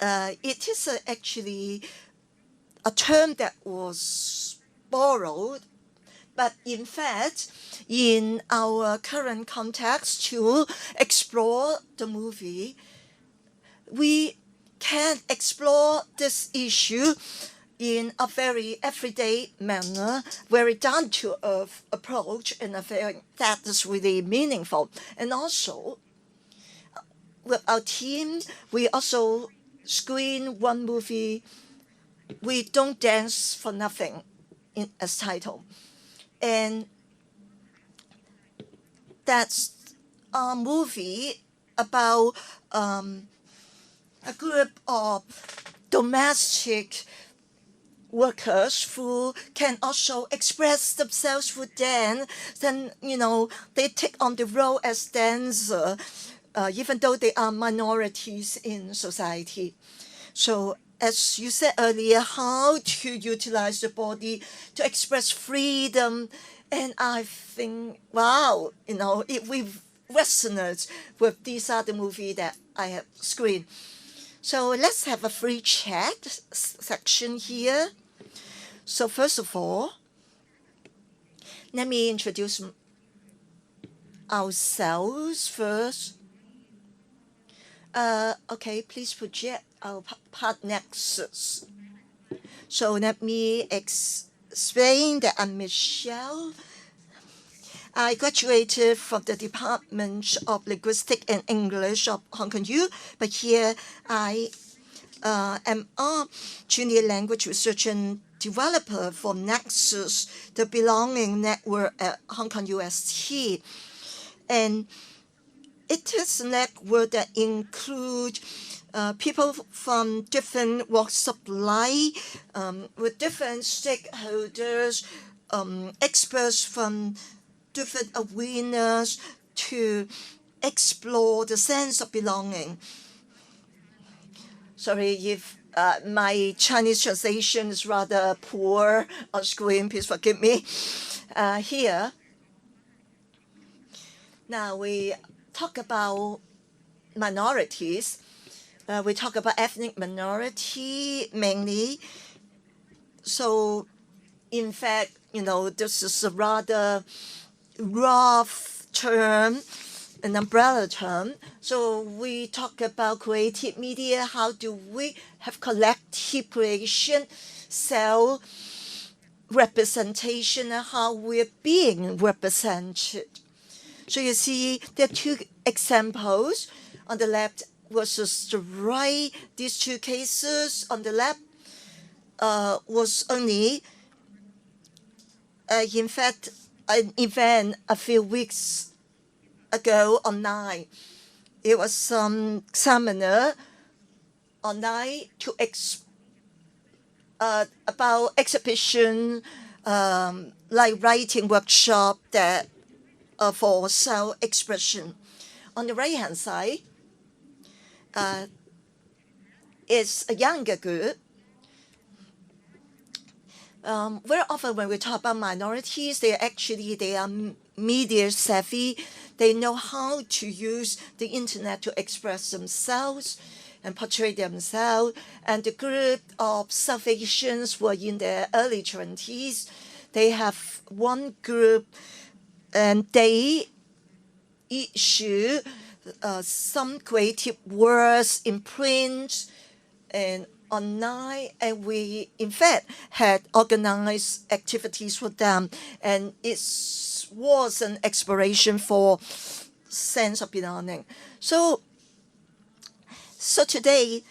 It is actually a term that was borrowed, but in fact, in our current context, to explore the movie, we can explore this issue in a very everyday manner, very down-to-earth approach, and I think that is really meaningful. And also, with our team, we also screen one movie, We Don't Dance for Nothing, as title. And that's a movie about a group of domestic workers who can also express themselves through dance. Then, they take on the role as dancer, even though they are minorities in society. So as you said earlier, how to utilize the body to express freedom. And I think, wow, it we resonate with these are the movie that I have screened. So let's have a free chat section here. So first of all, let me introduce ourselves first. Okay, please project our part nexus. So let me explain that I'm Michelle. I graduated from the Department of Linguistics and English of Hong Kong U, but here I am a junior language researcher and developer for Nexus, the belonging network at Hong Kong UST. And it is a network that includes people from different walks of life, with different stakeholders, experts from different arenas to explore the sense of belonging. Sorry if my Chinese translation is rather poor on screen, please forgive me. Here, now we talk about minorities. We talk about ethnic minority mainly. So, in fact, this is a rather rough term, an umbrella term. So we talk about creative media. How do we have collective creation, self-representation, and how we're being represented? So you see, there are 2 examples on the left versus the right. These 2 cases on the left was only, in fact, an event a few weeks ago online. It was some seminar online to about exhibition, like writing workshop that for self-expression. On the right-hand side is a younger group. Very often when we talk about minorities, they are media savvy. They know how to use the internet to express themselves and portray themselves. And the group of South Asians were in their early 20s. They have one group, and they issue some creative works in print and online, and we in fact had organized activities for them, and it was an exploration for sense of belonging. So today,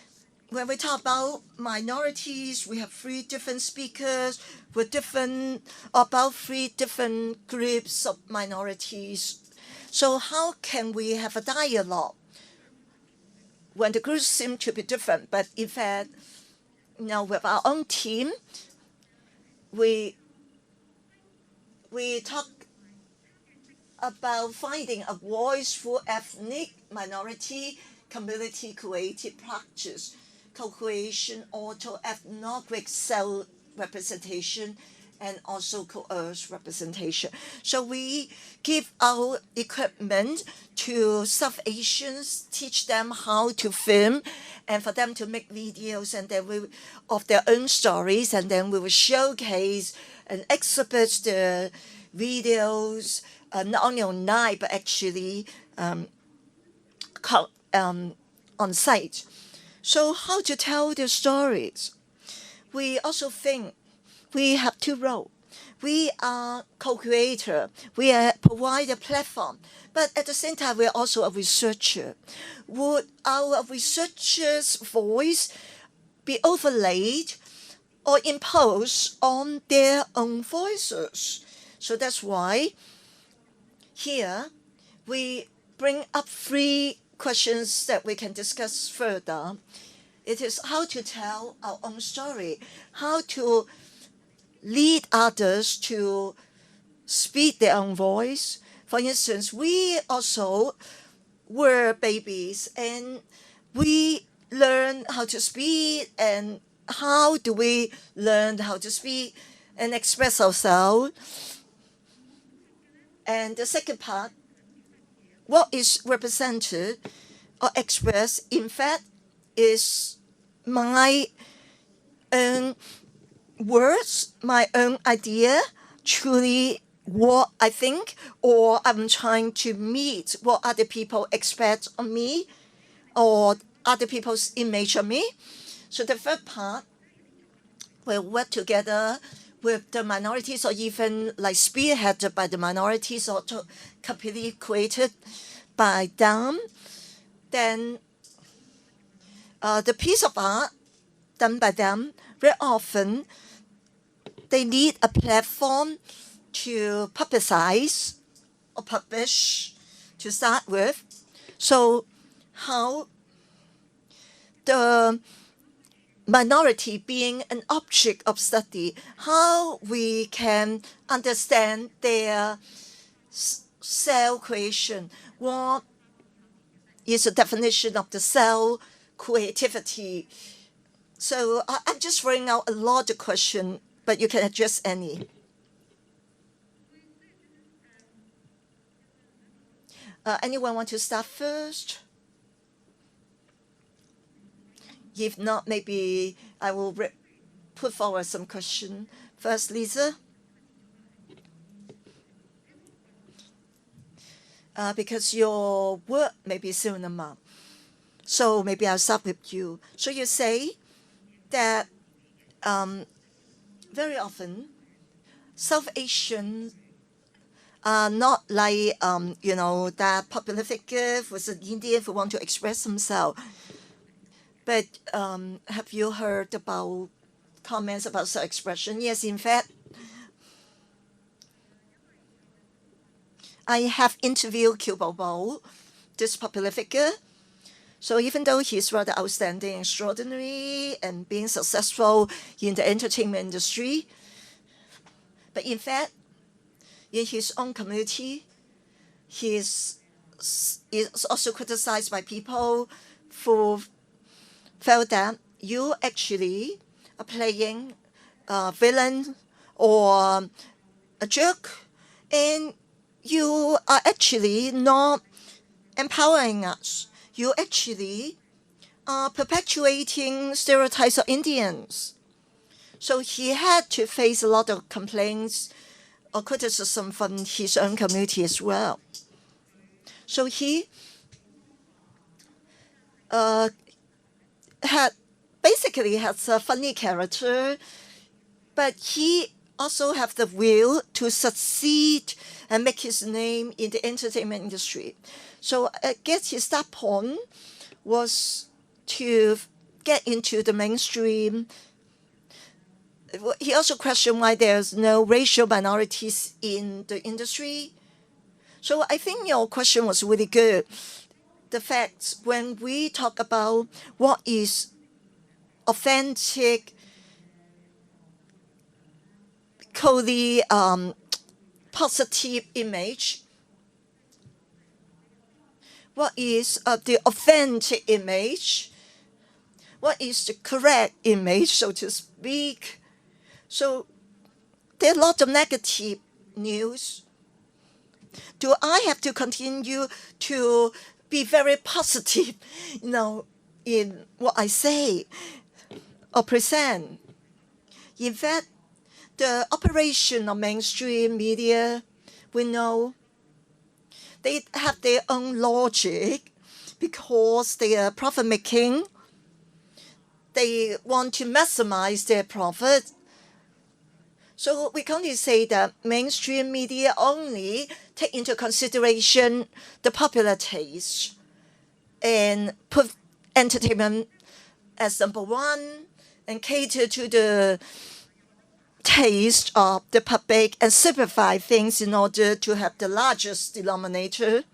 when we talk about minorities, we have three different speakers with about three different groups of minorities. So how can we have a dialogue when the groups seem to be different? But in fact, with our own team, we talk about finding a voice for ethnic minority community creative practice, co-creation, auto-ethnographic self-representation, and also coerced representation. So we give our equipment to South Asians, teach them how to film, and for them to make videos, and then of their own stories, and then we will showcase and exhibit the videos not only online but actually on site. So how to tell the stories? We also think we have two roles. We are co-creator. We provide a platform. But at the same time, we're also a researcher. Would our researchers' voice be overlaid or imposed on their own voices? So that's why here we bring up three questions that we can discuss further. It is how to tell our own story, how to lead others to speak their own voice. For instance, we also were babies and we learn how to speak. And how do we learn how to speak and express ourselves? And the second part, what is represented or expressed, in fact, is my own words, my own idea, truly what I think, or I'm trying to meet what other people expect of me or other people's image of me. So the third part, we'll work together with the minorities, or even like spearheaded by the minorities, or completely created by them. Then the piece of art done by them, very often they need a platform to publicize or publish to start with. So how the minority being an object of study, how we can understand their self-creation. What is the definition of the self-creativity? So I'm just throwing out a lot of questions, but you can address any. Anyone want to start first? If not, maybe I will put forward some question. First, Lisa. Because your work may be similar. So maybe I'll start with you. So you say that very often South Asians are not like, that popular figure who's an Indian who want to express himself. But have you heard about comments about self-expression? Yes, in fact, I have interviewed Bobo, this popular figure. So even though he's rather outstanding, extraordinary, and being successful in the entertainment industry, but in fact, in his own community, is also criticized by people who felt that you actually are playing a villain or a jerk, and you are actually not empowering us. You actually are perpetuating stereotypes of Indians. So he had to face a lot of complaints or criticism from his own community as well. So he has a funny character, but he also have the will to succeed and make his name in the entertainment industry. So I guess his start point was to get into the mainstream. He also questioned why there's no racial minorities in the industry. So I think your question was really good. The fact when we talk about what is authentic, positive image, what is the authentic image, what is the correct image, so to speak. So there are a lot of negative news. Do I have to continue to be very positive, in what I say or present? In fact, the operation of mainstream media, we know they have their own logic because they are profit making. They want to maximize their profit. So we can only say that mainstream media only take into consideration the popular taste and put entertainment as number one and cater to the taste of the public and simplify things in order to have the largest denominator.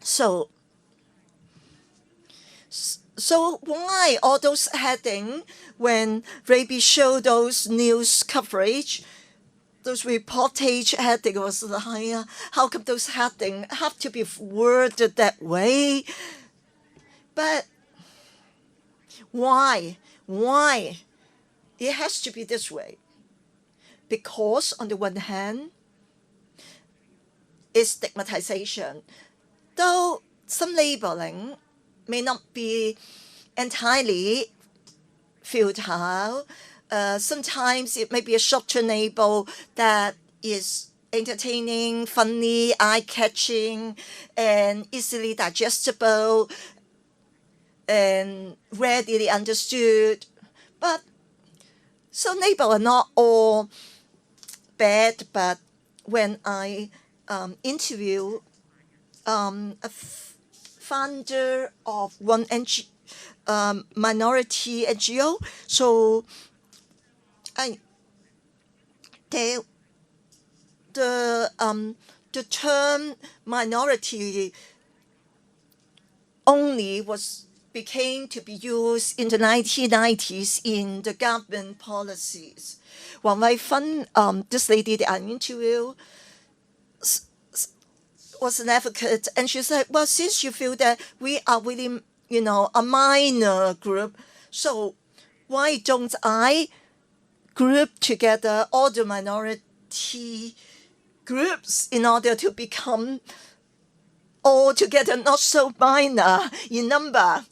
So why all those headings when Rabi showed those news coverage, those reportage heading was like, how come those headings have to be worded that way? But why? Why? It has to be this way. Because on the one hand, it's stigmatization. Though some labeling may not be entirely futile, sometimes it may be a short-term label that is entertaining, funny, eye-catching, and easily digestible, and readily understood. But some labels are not all bad, but when I interview a founder of one minority NGO, so the term minority only became to be used in the 1990s in the government policies. When my this lady that I interviewed was an advocate, and she said, well, since you feel that we are really, a minor group, so why don't I group together all the minority groups in order to become altogether not so minor in number?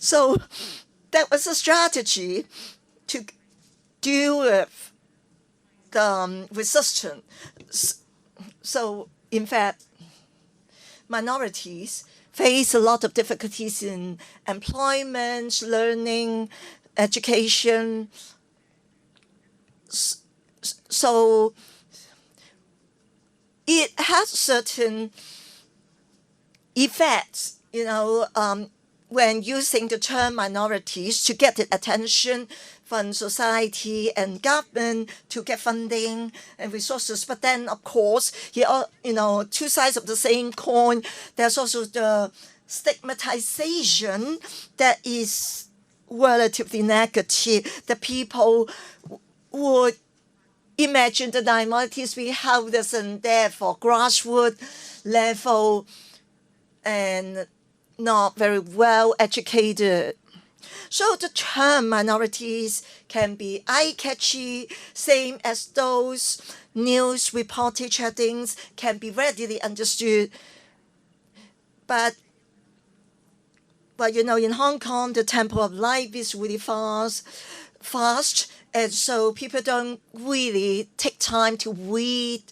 So that was a strategy to deal with the resistance. So in fact, minorities face a lot of difficulties in employment, learning, education. So it has certain effects, when using the term minorities to get the attention from society and government to get funding and resources. But then, of course, two sides of the same coin. There's also the stigmatization that is relatively negative. The people would imagine the minorities being helpless and therefore grassroots level and not very well educated. So the term minorities can be eye-catchy, same as those news reportage headings can be readily understood. But in Hong Kong, the tempo of life is really fast, and so people don't really take time to read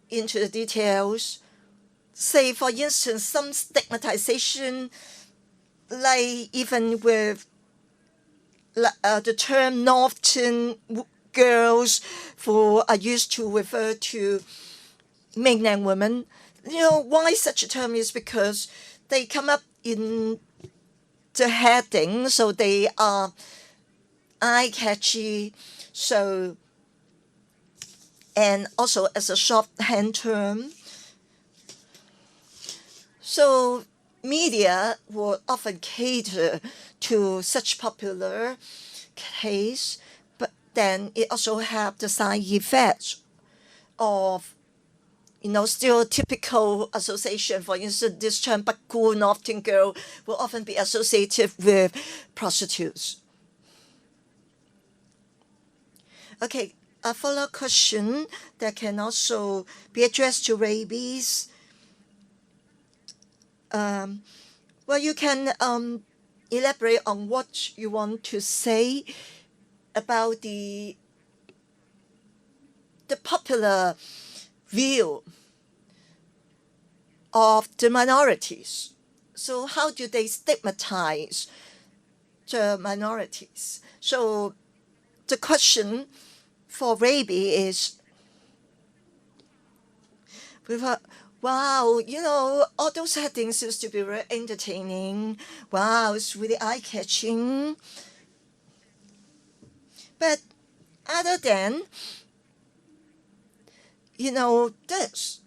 into the details. Say, for instance, some stigmatization, like even with the term Northern girls who are used to refer to Mingnan women. Why such a term is because they come up in the heading, so they are eye-catchy, so, and also as a shorthand term. So media will often cater to such popular case, but then it also have the side effects of stereotypical association. For instance, this term "Baku Northern girl" will often be associated with prostitutes. Okay, a follow-up question that can also be addressed to Rabi's. Well, you can elaborate on what you want to say about the popular view of the minorities. So how do they stigmatize the minorities? So the question for Rabi is, wow, all those headings used to be very entertaining. Wow, it's really eye-catching. But other than, this,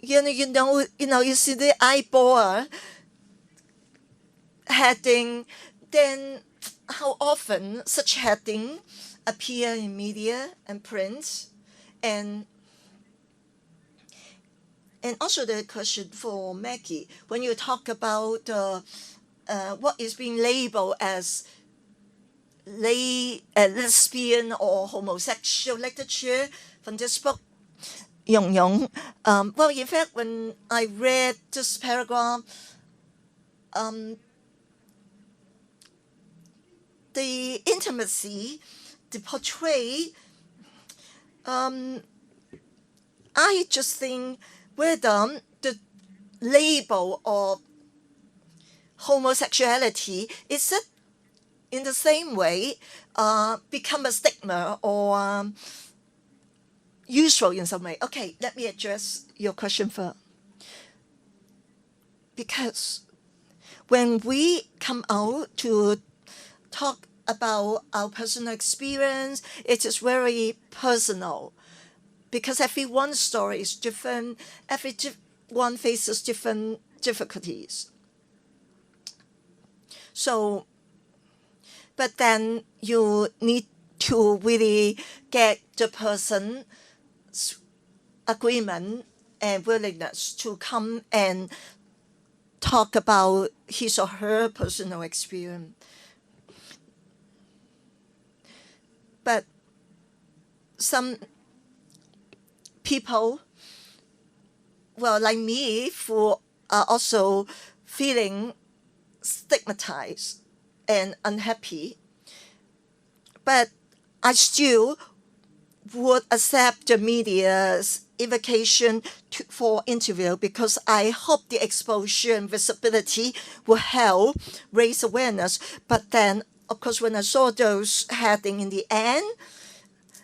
you see the eyeball heading, then how often such heading appear in media and print, and also the question for Maggie, when you talk about what is being labeled as lesbian or homosexual literature from this book, Yung. Well, in fact, when I read this paragraph, the intimacy, the portray, I just think whether the label of homosexuality is it in the same way become a stigma or useful in some way. Okay, let me address your question first. Because when we come out to talk about our personal experience, it is very personal. Because everyone's story is different, everyone faces different difficulties. So, but then you need to really get the person's agreement and willingness to come and talk about his or her personal experience. But some people, well, like me, who are also feeling stigmatized and unhappy, but I still would accept the media's invitation for interview because I hope the exposure and visibility will help raise awareness. But then, of course, when I saw those heading in the end,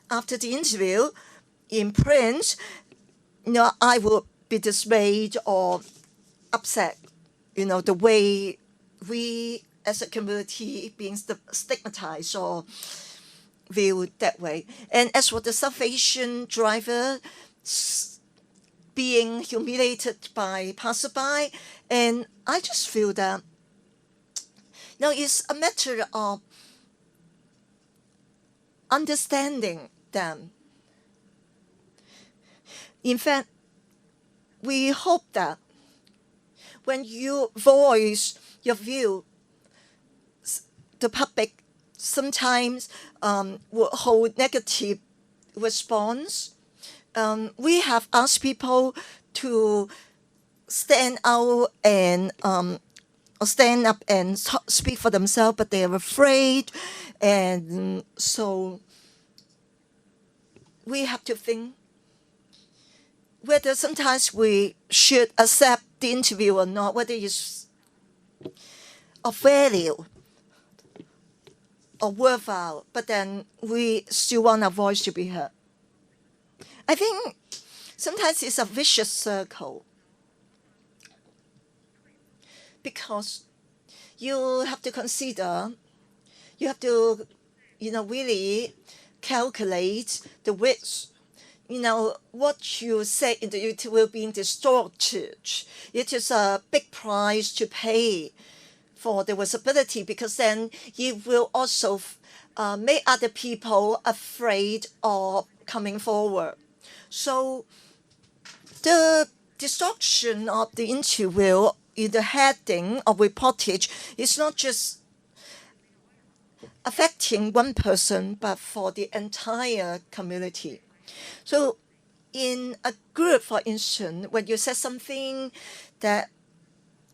after the interview in print, I would be dismayed or upset, the way we as a community being stigmatized or viewed that way. And as for the South Asian driver being humiliated by passerby, and I just feel that it's a matter of understanding them. In fact, we hope that when you voice your view, the public sometimes will hold negative response. We have asked people to stand out and stand up and speak for themselves, but they are afraid, and so we have to think whether sometimes we should accept the interview or not, whether it's of value or worthwhile, but then we still want our voice to be heard. I think sometimes it's a vicious circle, because you have to consider, you have to, really calculate the width. What you say it will be distorted. It is a big price to pay for the visibility, because then it will also make other people afraid of coming forward. So the distortion of the interview in the heading of reportage is not just affecting one person, but for the entire community. So in a group, for instance, when you say something that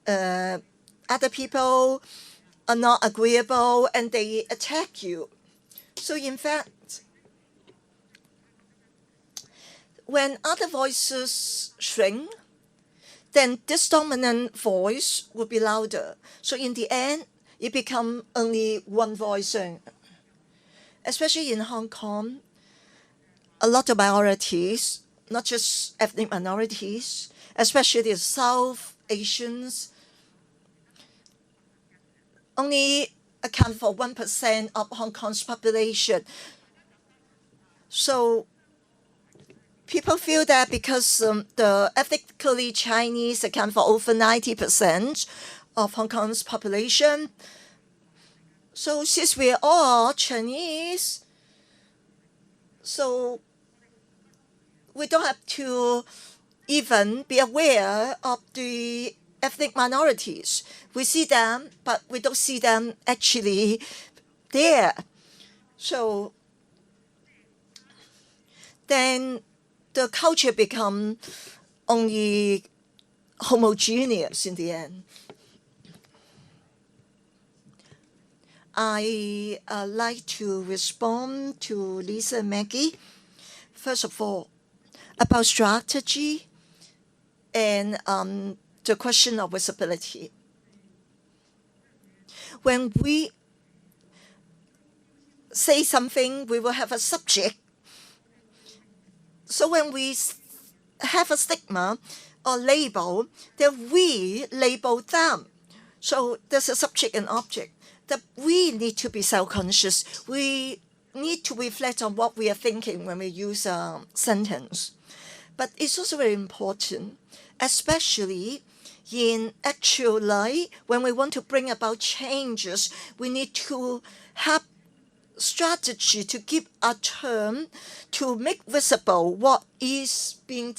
other people are not agreeable and they attack you. So in fact, when other voices shrink, then this dominant voice will be louder. So in the end, it becomes only one voice. Especially in Hong Kong, a lot of minorities, not just ethnic minorities, especially the South Asians, only account for 1% of Hong Kong's population. So people feel that because the ethnically Chinese account for over 90% of Hong Kong's population, so since we are all Chinese, so we don't have to even be aware of the ethnic minorities. We see them, but we don't see them actually there. So then the culture becomes only homogeneous in the end. I like to respond to Lisa and Maggie. First of all, about strategy and the question of visibility. When we say something, we will have a subject. So when we have a stigma or label, then we label them. So there's a subject and object. That we need to be self-conscious. We need to reflect on what we are thinking when we use a sentence. But it's also very important, especially in actual life, when we want to bring about changes, we need to have strategy to give a term to make visible what is being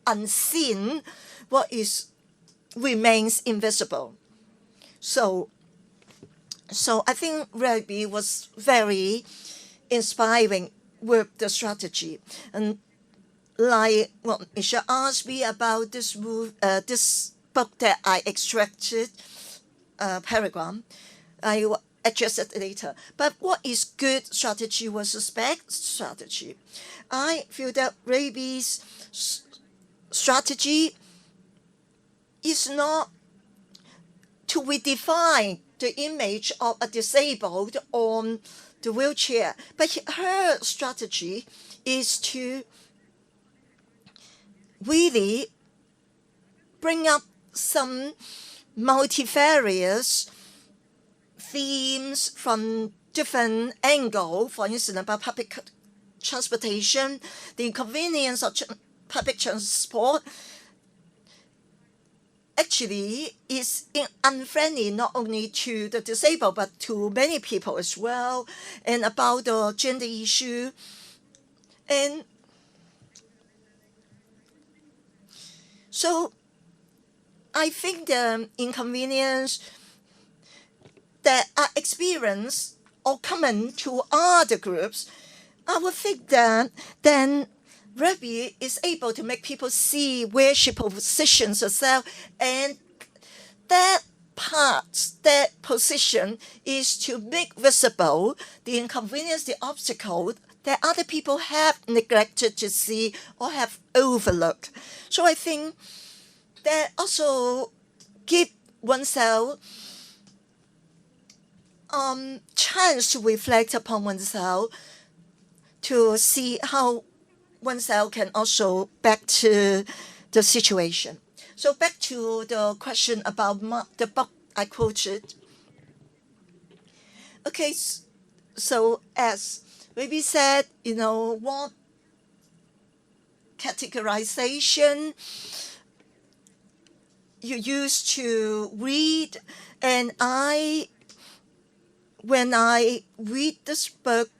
unseen, what is remains invisible. So I think Rabi was very inspiring with the strategy. And like what Michelle asked me about this book that I extracted paragraph, I will address it later. But what is good strategy versus bad strategy? I feel that Rabi's strategy is not to redefine the image of a disabled on the wheelchair, but her strategy is to really bring up some multifarious themes from different angles. For instance, about public transportation, the inconvenience of public transport actually is unfriendly not only to the disabled but to many people as well, and about the gender issue. And so I think the inconvenience that are experienced or common to other groups, I would think that then Rabi is able to make people see where she positions herself, and that part, that position is to make visible the inconvenience, the obstacle that other people have neglected to see or have overlooked. So I think that also give oneself chance to reflect upon oneself, to see how oneself can also back to the situation. So back to the question about the book I quoted. Okay, so as Rabi said, what categorization you used to read, and when I read this book,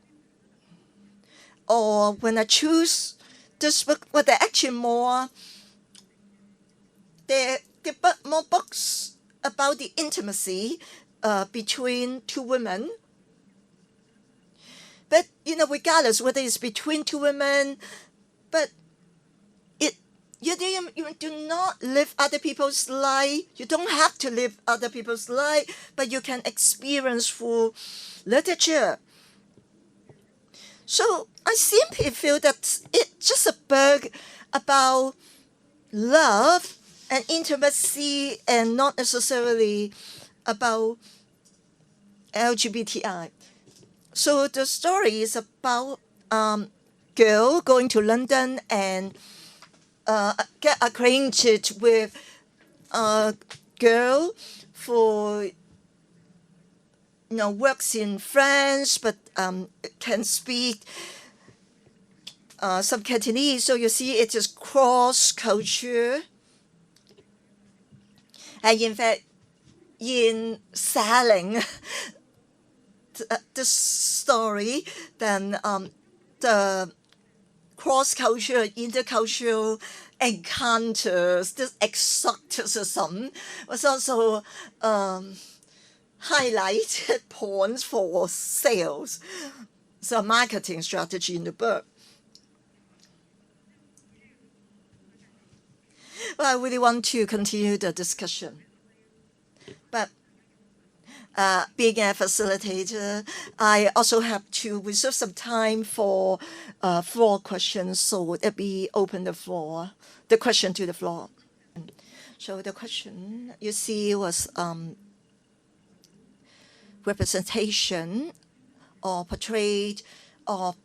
or when I choose this book, well, there are actually more books about the intimacy between two women. But regardless whether it's between two women, but you do not live other people's life. You don't have to live other people's life, but you can experience through literature. So I simply feel that it's just a book about love and intimacy, and not necessarily about LGBTI. So the story is about girl going to London and get acquainted with a girl for works in France, but can speak some Cantonese. So you see, it is cross culture. And in fact, in selling this story, then the cross-cultural, intercultural encounters, this exoticism was also highlighted points for sales. So marketing strategy in the book. Well, I really want to continue the discussion. But being a facilitator, I also have to reserve some time for floor questions. So let me open the question to the floor. So the question you see was representation or portrait of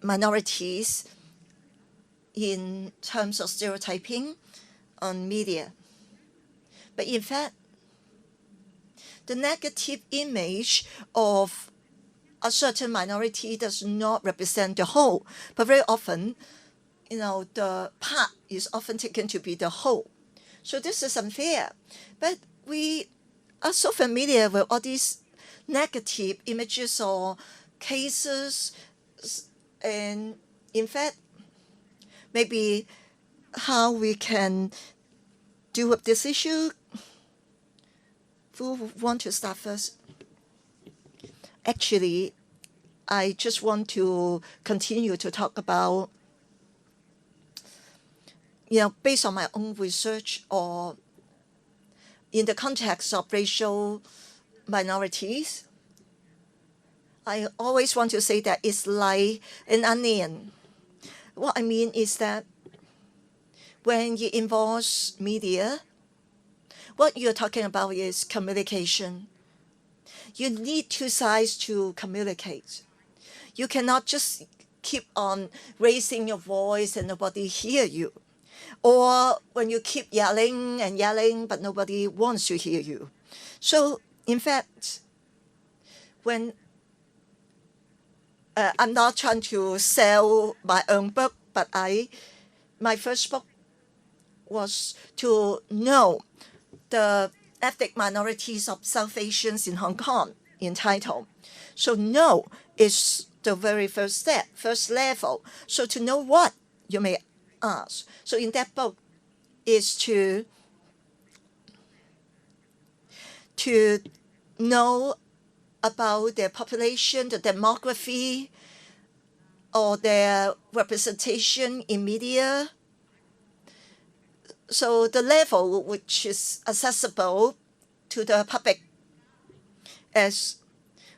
minorities in terms of stereotyping on media. But in fact, the negative image of a certain minority does not represent the whole, but very often, the part is often taken to be the whole. So this is unfair. But we are so familiar with all these negative images or cases, and in fact, maybe how we can deal with this issue. Who want to start first? Actually, I just want to continue to talk about, based on my own research or in the context of racial minorities. I always want to say that it's like an onion. What I mean is that when you involve media, what you're talking about is communication. You need two sides to communicate. You cannot just keep on raising your voice and nobody hear you. Or when you keep yelling and yelling, but nobody wants to hear you. So, in fact, when I'm not trying to sell my own book, but my first book was to know the ethnic minorities of South Asians in Hong Kong, entitled. So no is the very first step, first level. So to know what, you may ask. So in that book is to know about their population, the demography, or their representation in media. So the level which is accessible to the public, as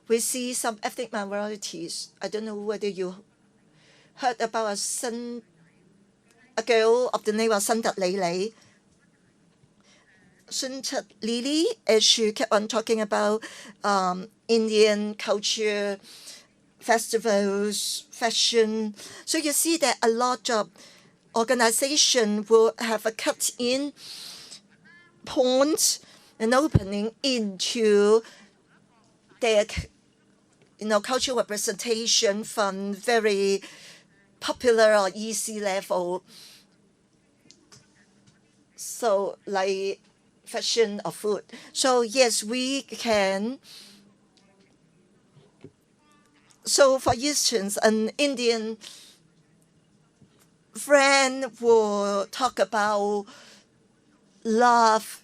we see some ethnic minorities. I don't know whether you heard about a girl of the name of Sundat Lili. Sundat Lili, as she kept on talking about Indian culture, festivals, fashion. So you see that a lot of organizations will have a cut-in point, an opening into their cultural representation from very popular or easy level. So like fashion or food. So yes, we can. So for instance, an Indian friend will talk about love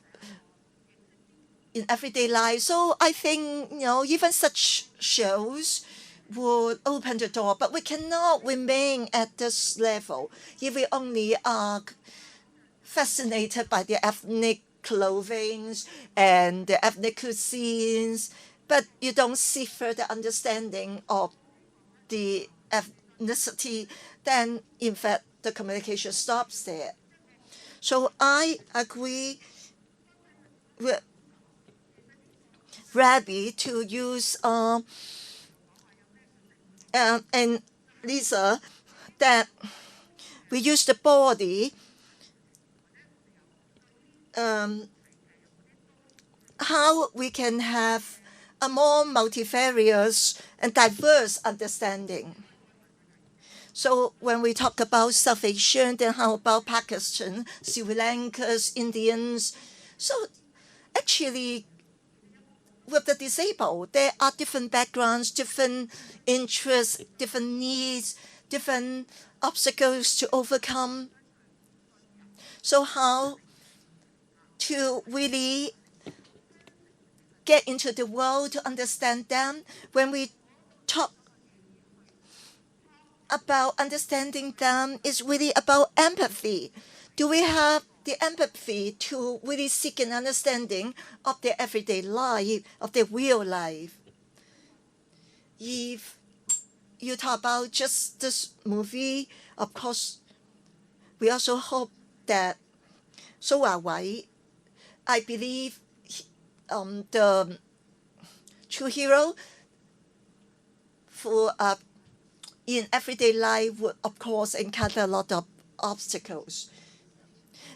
in everyday life. So I think, even such shows would open the door, but we cannot remain at this level if we only are fascinated by the ethnic clothing and the ethnic cuisines, but you don't see further understanding of the ethnicity, then in fact the communication stops there. So I agree with Rabi to use and Lisa that we use the body how we can have a more multifarious and diverse understanding. So when we talk about South Asian, then how about Pakistan, Sri Lankans, Indians? So actually, with the disabled, there are different backgrounds, different interests, different needs, different obstacles to overcome. So how to really get into the world to understand them? When we talk about understanding them, it's really about empathy. Do we have the empathy to really seek an understanding of their everyday life, of their real life? If you talk about just this movie, of course, we also hope that So Are Wai, I believe the true hero for in everyday life would, of course, encounter a lot of obstacles.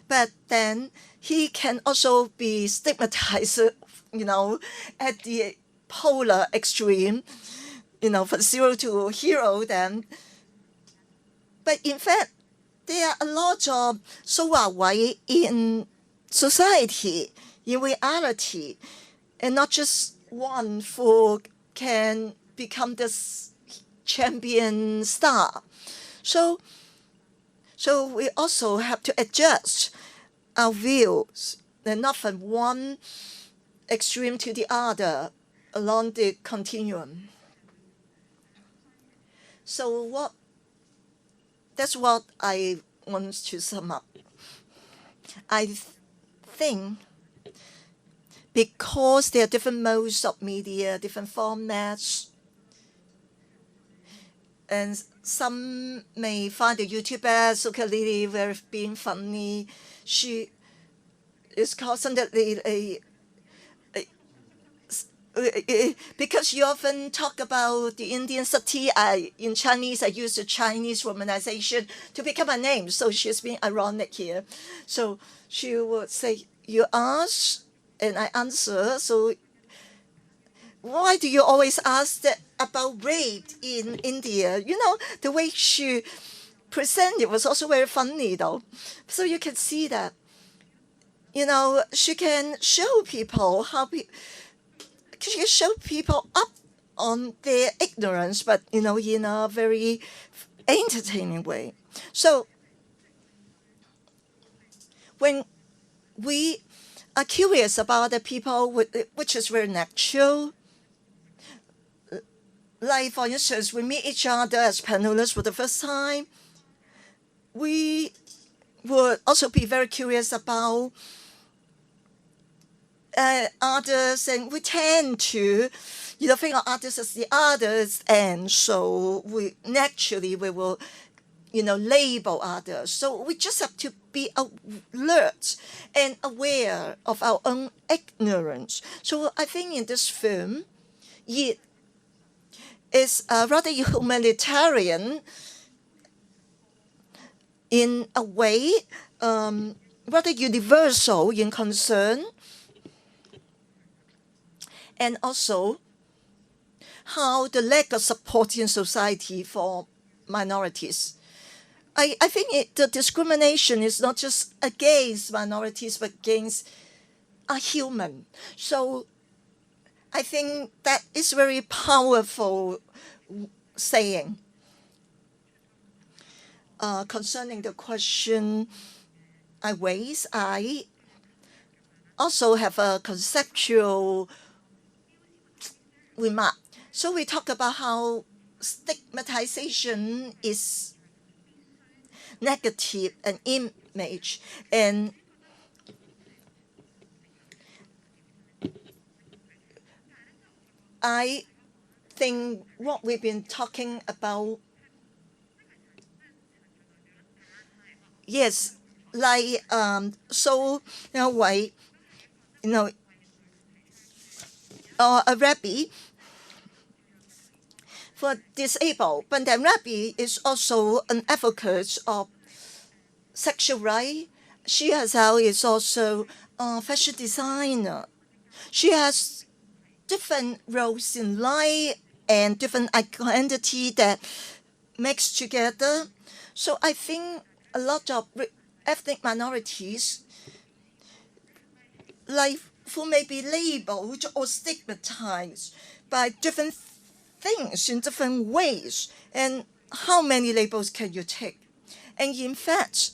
But then he can also be stigmatized, at the polar extreme, from zero to hero then. But in fact, there are a lot of So Are Wai in society, in reality, and not just one who can become this champion star. So we also have to adjust our views, and not from one extreme to the other along the continuum. So that's what I want to sum up. I think because there are different modes of media, different formats, and some may find the YouTuber Sukalili very being funny. She is constantly because you often talk about the Indian sati. In Chinese, I use the Chinese romanization to become a name. So she's being ironic here. So she would say, you ask and I answer. So why do you always ask that about rape in India? The way she presented was also very funny though. So you can see that, she can show people how she can show people up on their ignorance, but in a very entertaining way. So when we are curious about the people, which is very natural. Like, for instance, we meet each other as panelists for the first time. We would also be very curious about others, and we tend to, think of others as the others, and so we will, label others. So we just have to be alert and aware of our own ignorance. So I think in this film, it is rather humanitarian in a way, rather universal in concern, and also how the lack of support in society for minorities. I think the discrimination is not just against minorities, but against a human. So I think that is very powerful saying. Concerning the question I raised, I also have a conceptual remark. So we talk about how stigmatization is negative an image, and I think what we've been talking about, yes, like so in a way, a Rabi for disabled, but then Rabi is also an advocate of sexual rights. She herself is also a fashion designer. She has different roles in life and different identity that mix together. So I think a lot of ethnic minorities, like, who may be labeled or stigmatized by different things in different ways. And how many labels can you take? And in fact,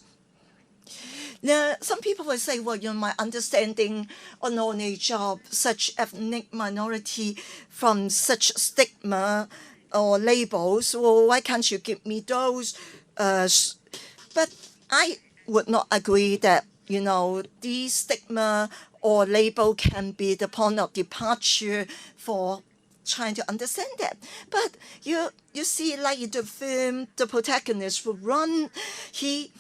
now, some people will say, well, my understanding or knowledge of such ethnic minority from such stigma or labels, well, why can't you give me those? But I would not agree that, these stigma or label can be the point of departure for trying to understand that. But you see, like in the film, the protagonist will run. He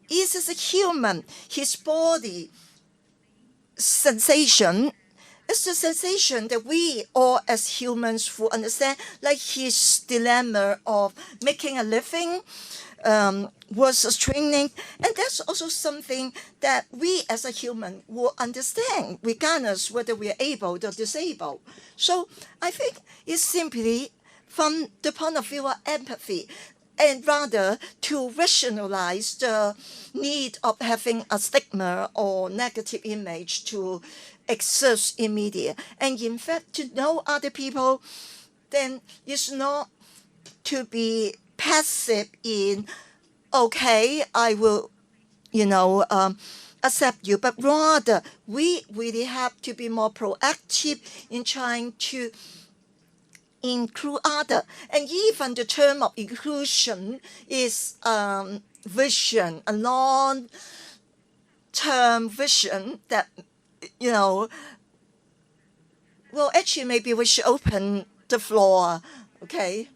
is as a human. His body sensation is the sensation that we all as humans will understand, like his dilemma of making a living versus training. And that's also something that we as a human will understand, regardless whether we are able or disabled. So I think it's simply from the point of view of empathy, and rather to rationalize the need of having a stigma or negative image to exist in media. And in fact, to know other people, then it's not to be passive in, okay, I will, accept you, but rather we really have to be more proactive in trying to include other. And even the term of inclusion is vision, a long-term vision that, well, actually maybe we should open the floor, okay?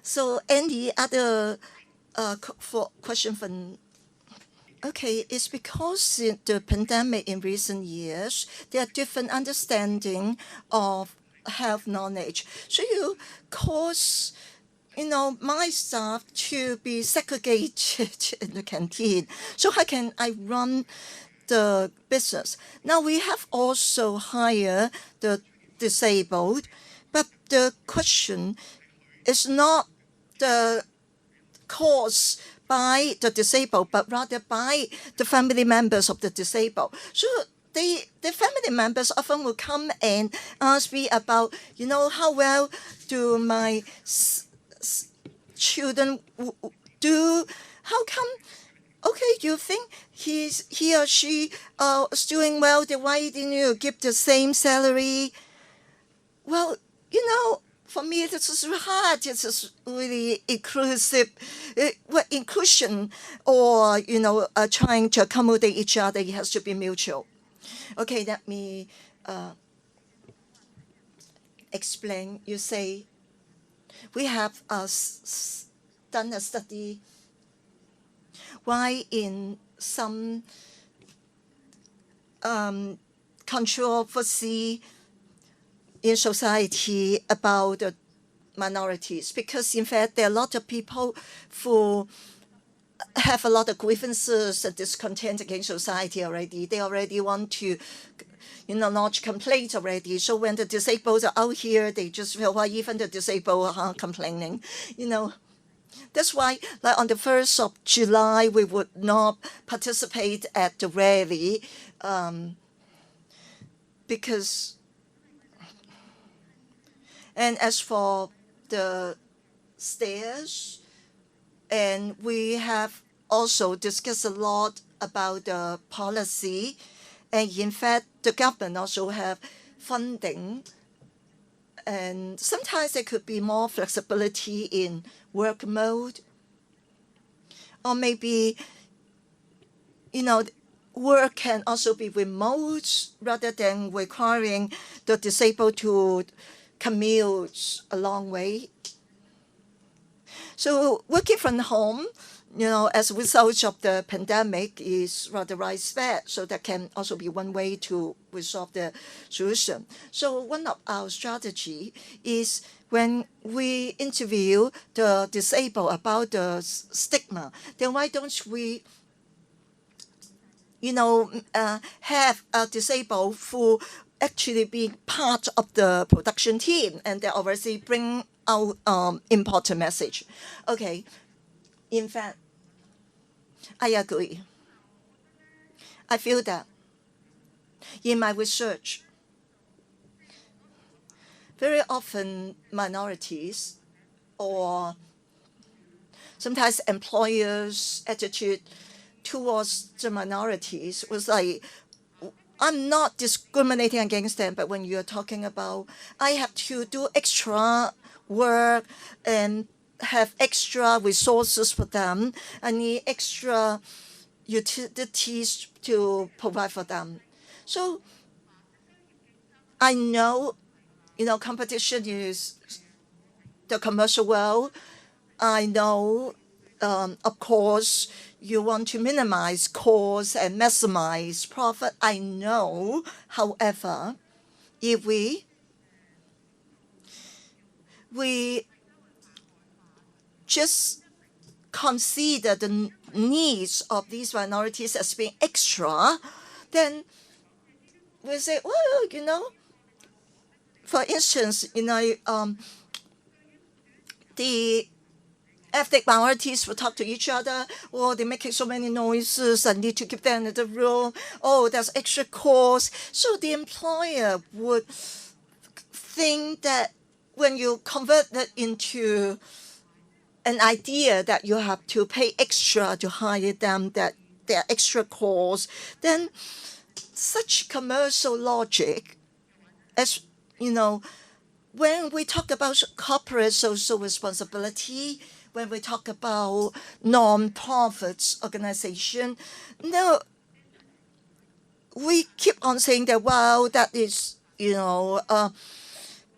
So any other question from? Okay, it's because in the pandemic in recent years, there are different understanding of health knowledge. So you cause, my staff to be segregated in the canteen. So how can I run the business? Now we have also hired the disabled, but the question is not the cause by the disabled, but rather by the family members of the disabled. So the family members often will come and ask me about, how well do my children do? How come? Okay, you think he or she is doing well? Then why didn't you give the same salary? Well, for me, this is hard. This is really inclusive. Inclusion or, trying to accommodate each other, it has to be mutual. Okay, let me explain. You say, we have done a study why in some controversy in society about the minorities, because in fact there are a lot of people who have a lot of grievances and discontent against society already. They already want to lodge complaints already. So when the disabled are out here, they just feel why even the disabled are complaining. That's why, like on the 1st of July, we would not participate at the rally because. And as for the stairs, and we have also discussed a lot about the policy, and in fact, the government also have funding, and sometimes there could be more flexibility in work mode, or maybe, work can also be remote rather than requiring the disabled to commute a long way. So working from home, as a result of the pandemic is rather widespread. So that can also be one way to resolve the solution. So one of our strategy is when we interview the disabled about the stigma, then why don't we have a disabled who actually being part of the production team, and they obviously bring out important message. Okay, in fact, I agree. I feel that in my research, very often minorities or sometimes employers' attitude towards the minorities was like, I'm not discriminating against them, but when you're talking about I have to do extra work and have extra resources for them, I need extra utilities to provide for them. So I know, competition is the commercial world. I know, of course, you want to minimize costs and maximize profit. I know, however, if we just consider the needs of these minorities as being extra, then we say, well, for instance, the ethnic minorities will talk to each other. Oh, they're making so many noises. I need to give them another room. Oh, there's extra cost. So the employer would think that when you convert that into an idea that you have to pay extra to hire them, that there are extra costs, then such commercial logic, as when we talk about corporate social responsibility, when we talk about non-profits organization, no, we keep on saying that, wow, that is,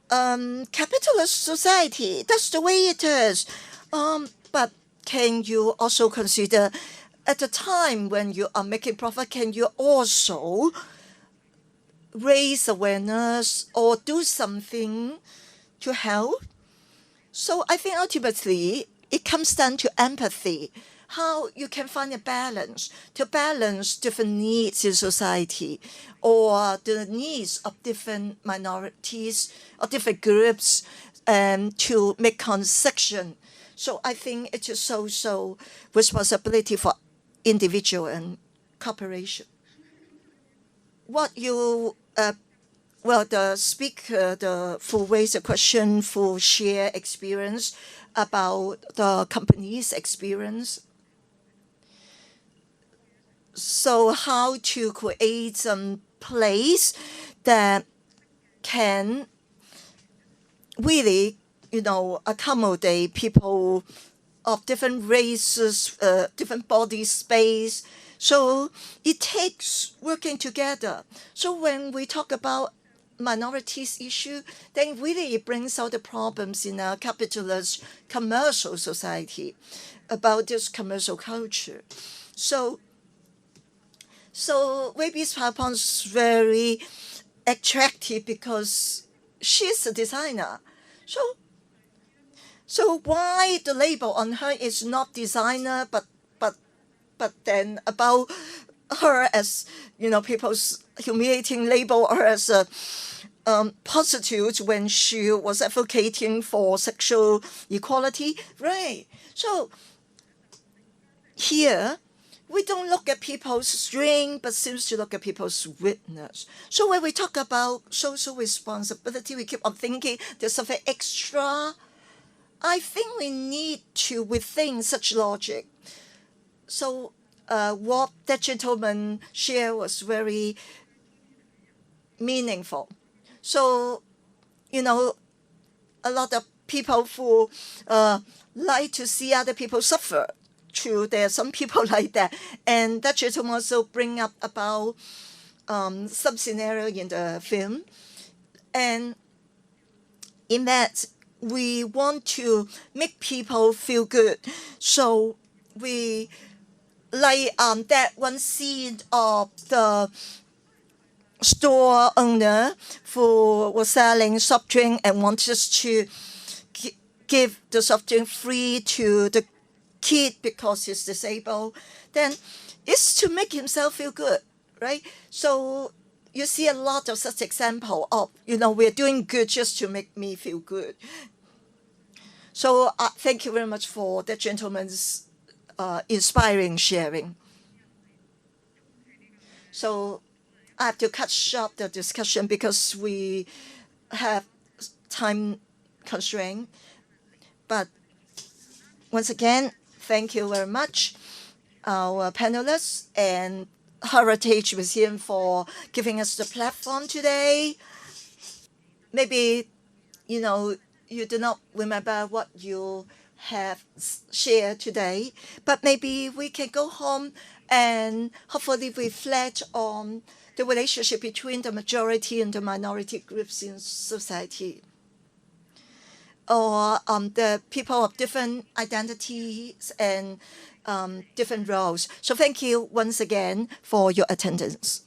capitalist society. That's the way it is. But can you also consider at the time when you are making profit, can you also raise awareness or do something to help? So I think ultimately it comes down to empathy, how you can find a balance to balance different needs in society or the needs of different minorities or different groups to make concession. So I think it is also responsibility for individual and corporation. what you well, the speaker, the full raise a question, full share experience about the company's experience. So how to create some place that can really, accommodate people of different races, different body space. So it takes working together. So when we talk about minorities issue, then really it brings out the problems in a capitalist commercial society about this commercial culture. So Rabi's PowerPoint is very attractive because she's a designer. So why the label on her is not designer, but then about her as people's humiliating label her as a prostitute when she was advocating for sexual equality, right? So here we don't look at people's strength, but seems to look at people's weakness. So when we talk about social responsibility, we keep on thinking there's something extra. I think we need to rethink such logic. So what that gentleman shared was very meaningful. So, a lot of people who like to see other people suffer. True, there are some people like that. And that gentleman also bring up about some scenario in the film. And in that, we want to make people feel good. So we like that one scene of the store owner who was selling soft drink and wanted to give the soft drink free to the kid because he's disabled, then it's to make himself feel good, right? So you see a lot of such example of, we're doing good just to make me feel good. So thank you very much for that gentleman's inspiring sharing. So I have to cut short the discussion because we have time constraint. But once again, thank you very much, our panelists and Heritage Museum for giving us the platform today. Maybe, you do not remember what you have shared today, but maybe we can go home and hopefully reflect on the relationship between the majority and the minority groups in society, or the people of different identities and different roles. So thank you once again for your attendance.